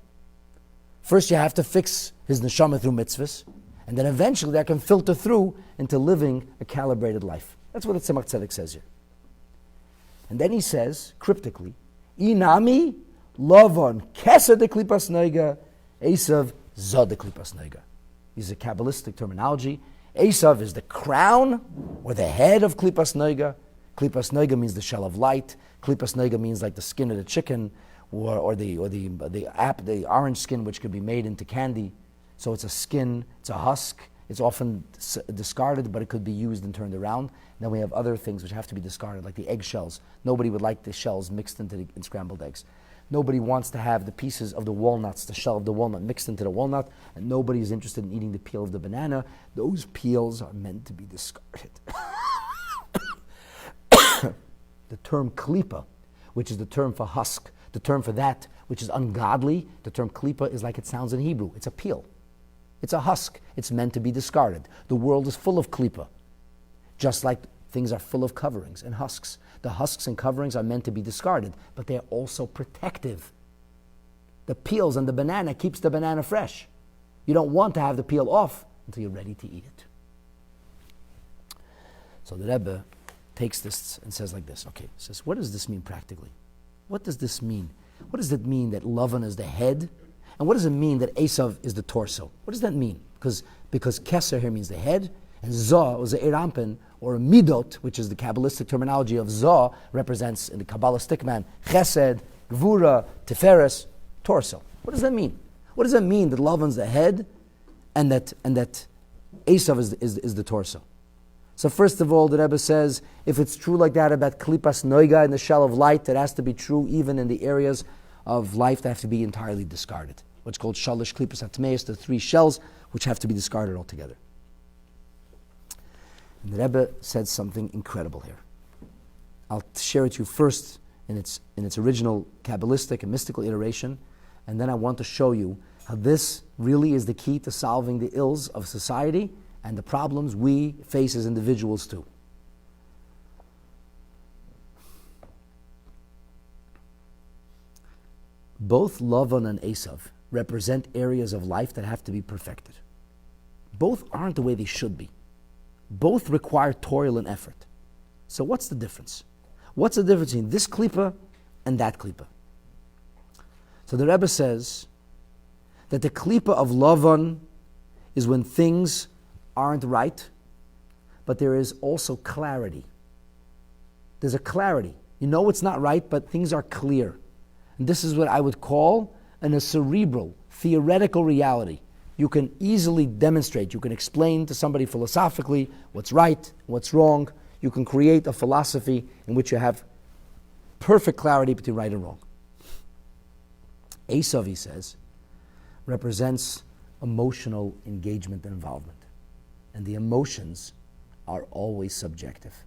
First you have to fix his neshama through mitzvahs, and then eventually that can filter through into living a calibrated life. That's what the Tzemach Tzedek says here. And then he says, cryptically, Inami Lavan Kesed de Klipas Noiga, Esau Zod de Klipas Noiga. These are Kabbalistic terminology. Esau is the crown or the head of Klipas Noiga. Klipas Noiga means the shell of light. Klipas Noiga means like the skin of the chicken or the orange skin which could be made into candy. So it's a skin, it's a husk, It's often discarded, but it could be used and turned around. Then we have other things which have to be discarded, like the egg shells. Nobody would like the shells mixed in scrambled eggs. Nobody wants to have the pieces of the walnuts, the shell of the walnut mixed into the walnut, and nobody is interested in eating the peel of the banana. Those peels are meant to be discarded. The term klipa, which is the term for husk, the term for that which is ungodly, the term klipa is like it sounds in Hebrew. It's a peel. It's a husk. It's meant to be discarded. The world is full of klipa, just like things are full of coverings and husks. The husks and coverings are meant to be discarded, but they're also protective. The peels on the banana keeps the banana fresh. You don't want to have the peel off until you're ready to eat it. So the Rebbe takes this and says like this, okay, says, what does this mean practically? What does this mean? What does it mean that Laban is the head? And what does it mean that Esau is the torso? What does that mean? Because Keser here means the head, and Zah was the Erampen, or Midot, which is the Kabbalistic terminology of Zah, represents in the Kabbalistic man, Chesed, Gvura, Tiferes, torso. What does that mean? What does that mean that Laban's the head and that Esau is the torso? So first of all, the Rebbe says, if it's true like that about Klipas Noiga in the shell of light, it has to be true even in the areas of life that have to be entirely discarded. What's called Shalish Klipas Atmeis, the 3 shells which have to be discarded altogether. And the Rebbe said something incredible here. I'll share it with you first in its original Kabbalistic and mystical iteration, and then I want to show you how this really is the key to solving the ills of society and the problems we face as individuals too. Both Laban and Esau represent areas of life that have to be perfected. Both aren't the way they should be. Both require toil and effort. So what's the difference? What's the difference between this klipa and that klipa? So the Rebbe says that the klipa of Laban is when things aren't right, but there is also clarity. There's a clarity. You know it's not right, but things are clear. And this is what I would call a cerebral, theoretical reality. You can easily demonstrate, you can explain to somebody philosophically what's right, what's wrong. You can create a philosophy in which you have perfect clarity between right and wrong. Esau, he says, represents emotional engagement and involvement. And the emotions are always subjective.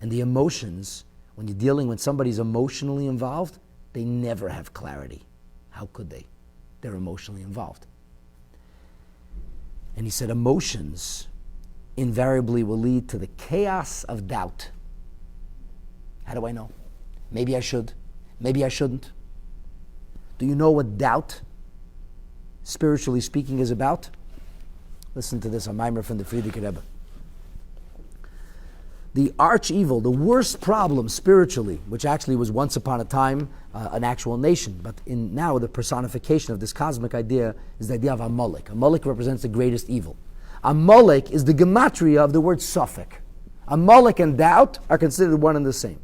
And the emotions, when you're dealing with somebody's emotionally involved, they never have clarity. How could they? They're emotionally involved. And he said emotions invariably will lead to the chaos of doubt. How do I know? Maybe I should. Maybe I shouldn't. Do you know what doubt, spiritually speaking, is about? Listen to this, a mimer from the Frierdiker Rebbe. The arch evil, the worst problem spiritually, which actually was once upon a time an actual nation, but now the personification of this cosmic idea is the idea of Amalek. Amalek represents the greatest evil. Amalek is the gematria of the word Suffolk. Amalek and doubt are considered one and the same.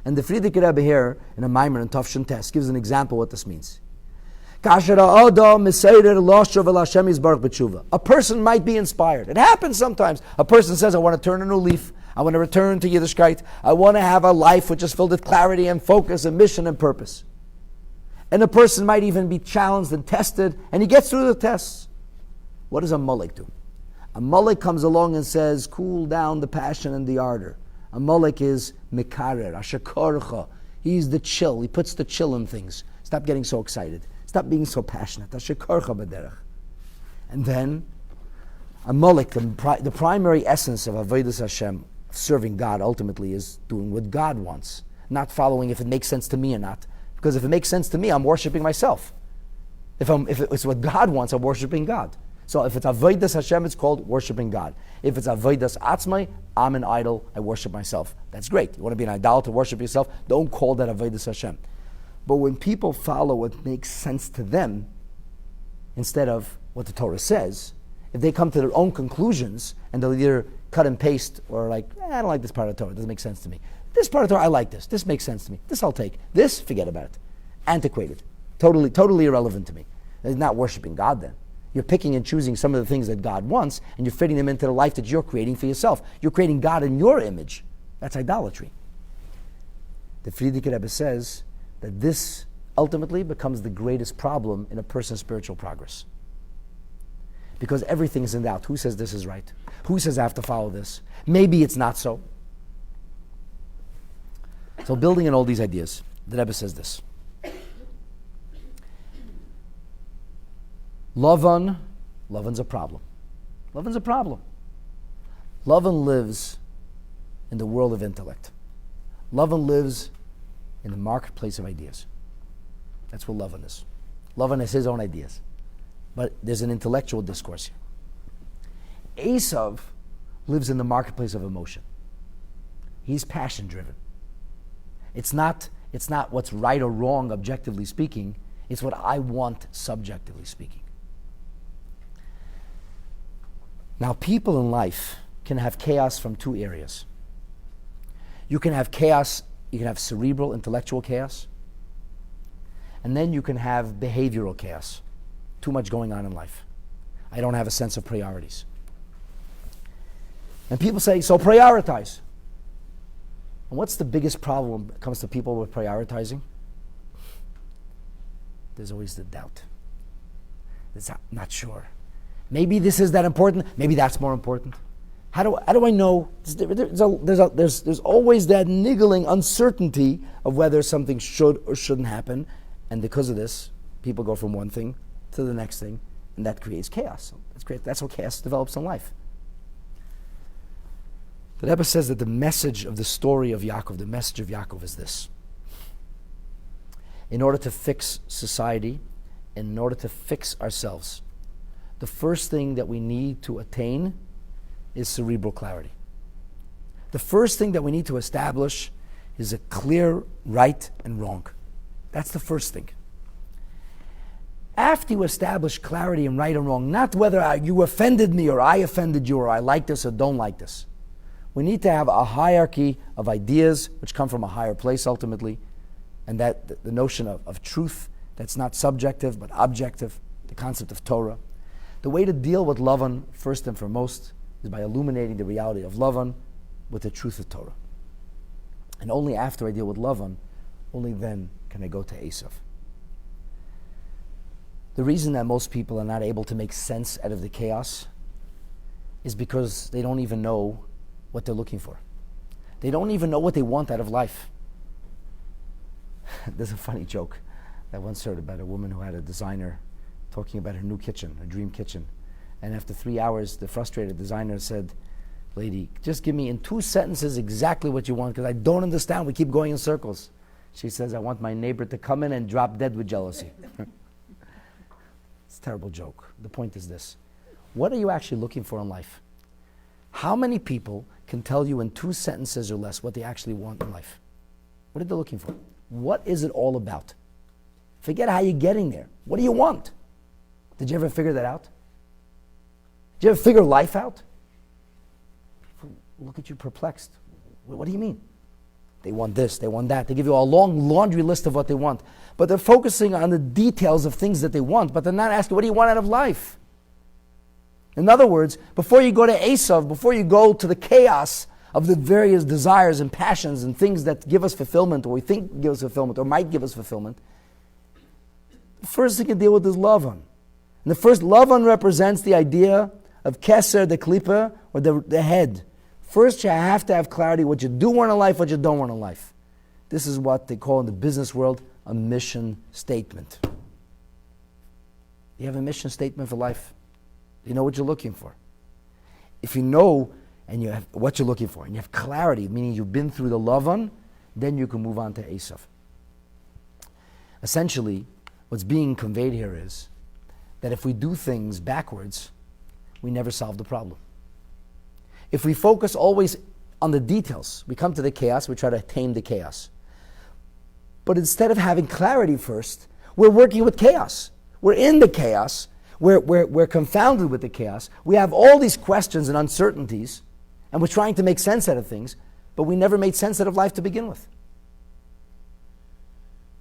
And the Frierdiker Rebbe here, in a mimer in Tafshin Tes, gives an example of what this means. A person might be inspired. It happens sometimes. A person says, I want to turn a new leaf. I want to return to Yiddishkeit. I want to have a life which is filled with clarity and focus and mission and purpose. And a person might even be challenged and tested, and he gets through the tests. What does a mullik do? A mullik comes along and says, cool down the passion and the ardor. A mullik is mikarer, ashakorcha. He's the chill. He puts the chill in things. Stop getting so excited. Stop being so passionate. And then, Amalek, the primary essence of Avodas Hashem, serving God ultimately, is doing what God wants, not following if it makes sense to me or not. Because if it makes sense to me, I'm worshiping myself. If it's what God wants, I'm worshiping God. So if it's Avodas Hashem, it's called worshiping God. If it's Avodas Atzmai, I'm an idol, I worship myself. That's great. You want to be an idol to worship yourself? Don't call that Avodas Hashem. But when people follow what makes sense to them, instead of what the Torah says, if they come to their own conclusions, and they'll either cut and paste, or like, I don't like this part of the Torah, it doesn't make sense to me. This part of the Torah, I like this. This makes sense to me. This I'll take. This, forget about it. Antiquated. Totally irrelevant to me. It's not worshiping God then. You're picking and choosing some of the things that God wants, and you're fitting them into the life that you're creating for yourself. You're creating God in your image. That's idolatry. The Frierdiker Rebbe says that this ultimately becomes the greatest problem in a person's spiritual progress. Because everything is in doubt. Who says this is right? Who says I have to follow this? Maybe it's not so. So building on all these ideas, the Rebbe says this. Laban's a problem. Laban's a problem. Laban lives in the world of intellect. Laban lives in the marketplace of ideas. That's what Laban is. Laban has his own ideas. But there's an intellectual discourse here. Esau lives in the marketplace of emotion. He's passion driven. It's not what's right or wrong objectively speaking, it's what I want subjectively speaking. Now, people in life can have chaos from two areas. You can have chaos, you can have cerebral, intellectual chaos, and then you can have behavioral chaos. Too much going on in life. I don't have a sense of priorities. And people say, so prioritize. And what's the biggest problem when it comes to people with prioritizing? There's always the doubt. It's not sure. Maybe this is that important. Maybe that's more important. How do I know? There's always that niggling uncertainty of whether something should or shouldn't happen, and because of this, people go from one thing to the next thing, and that creates chaos. That's how chaos develops in life. The Rebbe says that the message of the story of Yaakov, the message of Yaakov is this: in order to fix society, and in order to fix ourselves, the first thing that we need to attain is cerebral clarity. The first thing that we need to establish is a clear right and wrong. That's the first thing. After you establish clarity and right and wrong, not whether you offended me or I offended you or I like this or don't like this. We need to have a hierarchy of ideas which come from a higher place ultimately, and that the notion of truth that's not subjective but objective, the concept of Torah. The way to deal with Laban, first and foremost, is by illuminating the reality of Laban with the truth of Torah. And only after I deal with Laban, only then can I go to Esau. The reason that most people are not able to make sense out of the chaos is because they don't even know what they're looking for. They don't even know what they want out of life. There's a funny joke I once heard about a woman who had a designer talking about her new kitchen, her dream kitchen. And after 3 hours, the frustrated designer said, "Lady, just give me in 2 sentences exactly what you want, because I don't understand. We keep going in circles." She says, "I want my neighbor to come in and drop dead with jealousy." It's a terrible joke. The point is this: what are you actually looking for in life? How many people can tell you in 2 sentences or less what they actually want in life? What are they looking for? What is it all about? Forget how you're getting there. What do you want? Did you ever figure that out? Did you ever figure life out? People look at you perplexed. What do you mean? They want this, they want that. They give you a long laundry list of what they want. But they're focusing on the details of things that they want, but they're not asking, what do you want out of life? In other words, before you go to Esau, before you go to the chaos of the various desires and passions and things that give us fulfillment, or we think give us fulfillment, or might give us fulfillment, the first thing you deal with is Laban. And the first, Laban represents the idea of Keser, the Klippa, or the head. First, you have to have clarity what you do want in life, what you don't want in life. This is what they call in the business world a mission statement. You have a mission statement for life. You know what you're looking for. If you know and you have what you're looking for, and you have clarity, meaning you've been through the Laban, then you can move on to Esau. Essentially, what's being conveyed here is that if we do things backwards, we never solve the problem. If we focus always on the details, we come to the chaos, we try to tame the chaos. But instead of having clarity first, we're working with chaos. We're in the chaos. We're confounded with the chaos. We have all these questions and uncertainties, and we're trying to make sense out of things, but we never made sense out of life to begin with.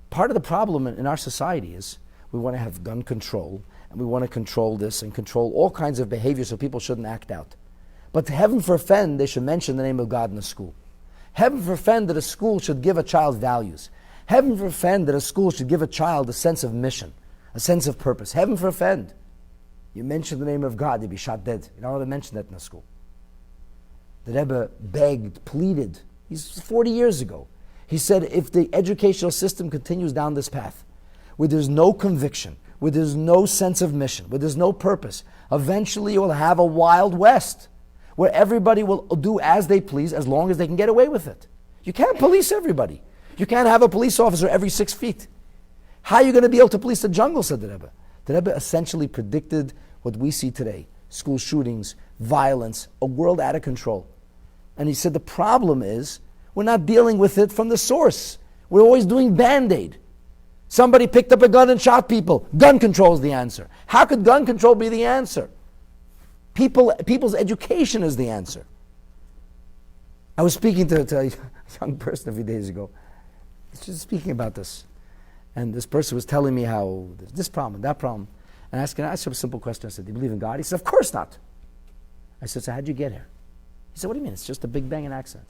Part of the problem in our society is we want to have gun control, and we want to control this and control all kinds of behavior so people shouldn't act out. But heaven forfend they should mention the name of God in the school. Heaven forfend that a school should give a child values. Heaven forfend that a school should give a child a sense of mission, a sense of purpose. Heaven forfend. You mention the name of God, you'd be shot dead. You're not allowed to mention that in a school. The Rebbe begged, pleaded. He's 40 years ago. He said, if the educational system continues down this path, where there's no conviction, where there's no sense of mission, where there's no purpose, eventually you will have a Wild West, where everybody will do as they please as long as they can get away with it. You can't police everybody. You can't have a police officer every 6 feet. How are you going to be able to police the jungle, said the Rebbe. The Rebbe essentially predicted what we see today: school shootings, violence, a world out of control. And he said the problem is we're not dealing with it from the source. We're always doing Band-Aid. Somebody picked up a gun and shot people. Gun control is the answer. How could gun control be the answer? People's education is the answer. I was speaking to a young person a few days ago. Just speaking about this. And this person was telling me how there's this problem, that problem. And I asked him a simple question. I said, do you believe in God? He said, of course not. I said, so how'd you get here? He said, what do you mean? It's just a Big Bang and accident.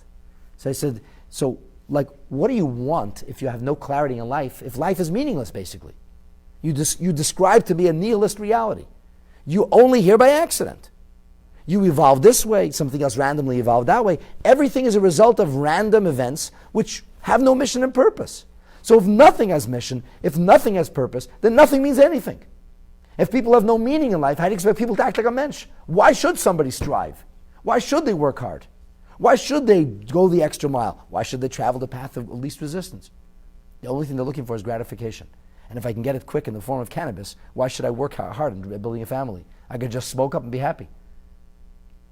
So I said, so what do you want if you have no clarity in life, if life is meaningless, basically? You describe to me a nihilist reality. You only here by accident. You evolved this way, something else randomly evolved that way. Everything is a result of random events which have no mission and purpose. So if nothing has mission, if nothing has purpose, then nothing means anything. If people have no meaning in life, how do you expect people to act like a mensch? Why should somebody strive? Why should they work hard? Why should they go the extra mile? Why should they travel the path of least resistance? The only thing they're looking for is gratification. And if I can get it quick in the form of cannabis, why should I work hard in building a family? I could just smoke up and be happy.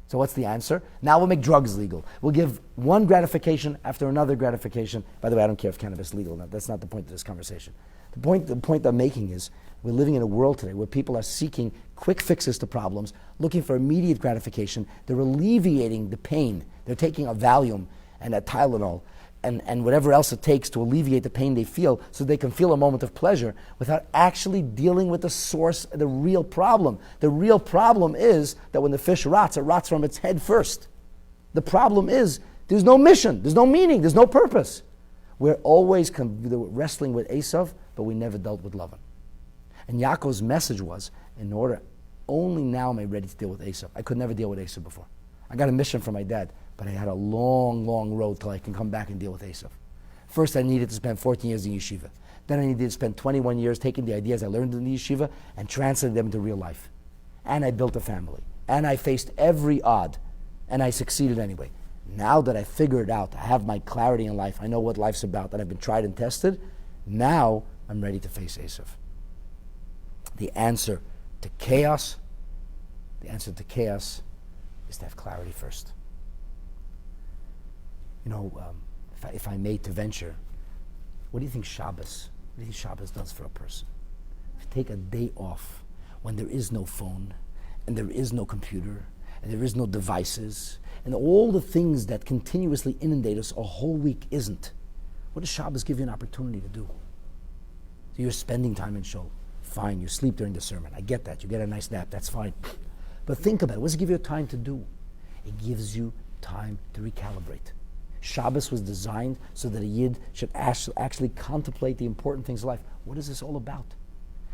So what's the answer? Now we'll make drugs legal. We'll give one gratification after another gratification. By the way, I don't care if cannabis is legal or not. That's not the point of this conversation. The point I'm making is we're living in a world today where people are seeking quick fixes to problems, looking for immediate gratification. They're alleviating the pain. They're taking a Valium and a Tylenol and whatever else it takes to alleviate the pain they feel so they can feel a moment of pleasure without actually dealing with the source, the real problem. The real problem is that when the fish rots, it rots from its head first. The problem is there's no mission, there's no meaning, there's no purpose. We're always wrestling with Esau, but we never dealt with Laban. And Yaakov's message was, only now am I ready to deal with Esau. I could never deal with Esau before. I got a mission from my dad, but I had a long, long road till I can come back and deal with Esau. First, I needed to spend 14 years in yeshiva. Then I needed to spend 21 years taking the ideas I learned in the yeshiva and translating them into real life. And I built a family. And I faced every odd. And I succeeded anyway. Now that I figured out, I have my clarity in life, I know what life's about, and I've been tried and tested, now I'm ready to face Esau. The answer to chaos is to have clarity first. If I may to venture, what do you think Shabbos does for a person? If you take a day off when there is no phone, and there is no computer, and there is no devices, and all the things that continuously inundate us a whole week isn't, what does Shabbos give you an opportunity to do? So you're spending time in shul. Fine, you sleep during the sermon. I get that. You get a nice nap. That's fine. But think about it. What does it give you time to do? It gives you time to recalibrate. Shabbos was designed so that a Yid should actually contemplate the important things of life. What is this all about?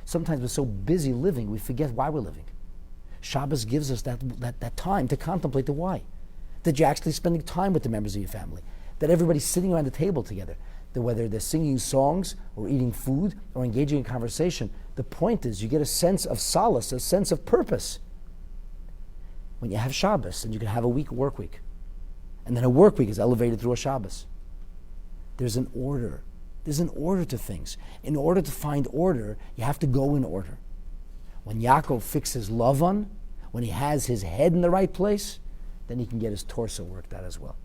Sometimes we're so busy living, we forget why we're living. Shabbos gives us that time to contemplate the why. That you're actually spending time with the members of your family. That everybody's sitting around the table together. That whether they're singing songs or eating food or engaging in conversation, the point is you get a sense of solace, a sense of purpose. When you have Shabbos, and you can have a work week. And then a work week is elevated through a Shabbos. There's an order. There's an order to things. In order to find order, you have to go in order. When Yaakov fixes Laban, when he has his head in the right place, then he can get his torso worked out as well.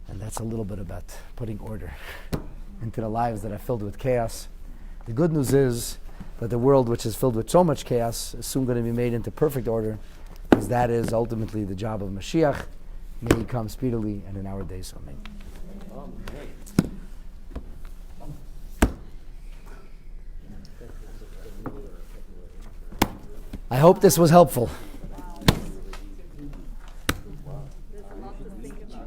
And that's a little bit about putting order into the lives that are filled with chaos. The good news is that the world which is filled with so much chaos is soon going to be made into perfect order, because that is ultimately the job of Mashiach. May he come speedily and in our days. Amen. I hope this was helpful. There's a lot to think about.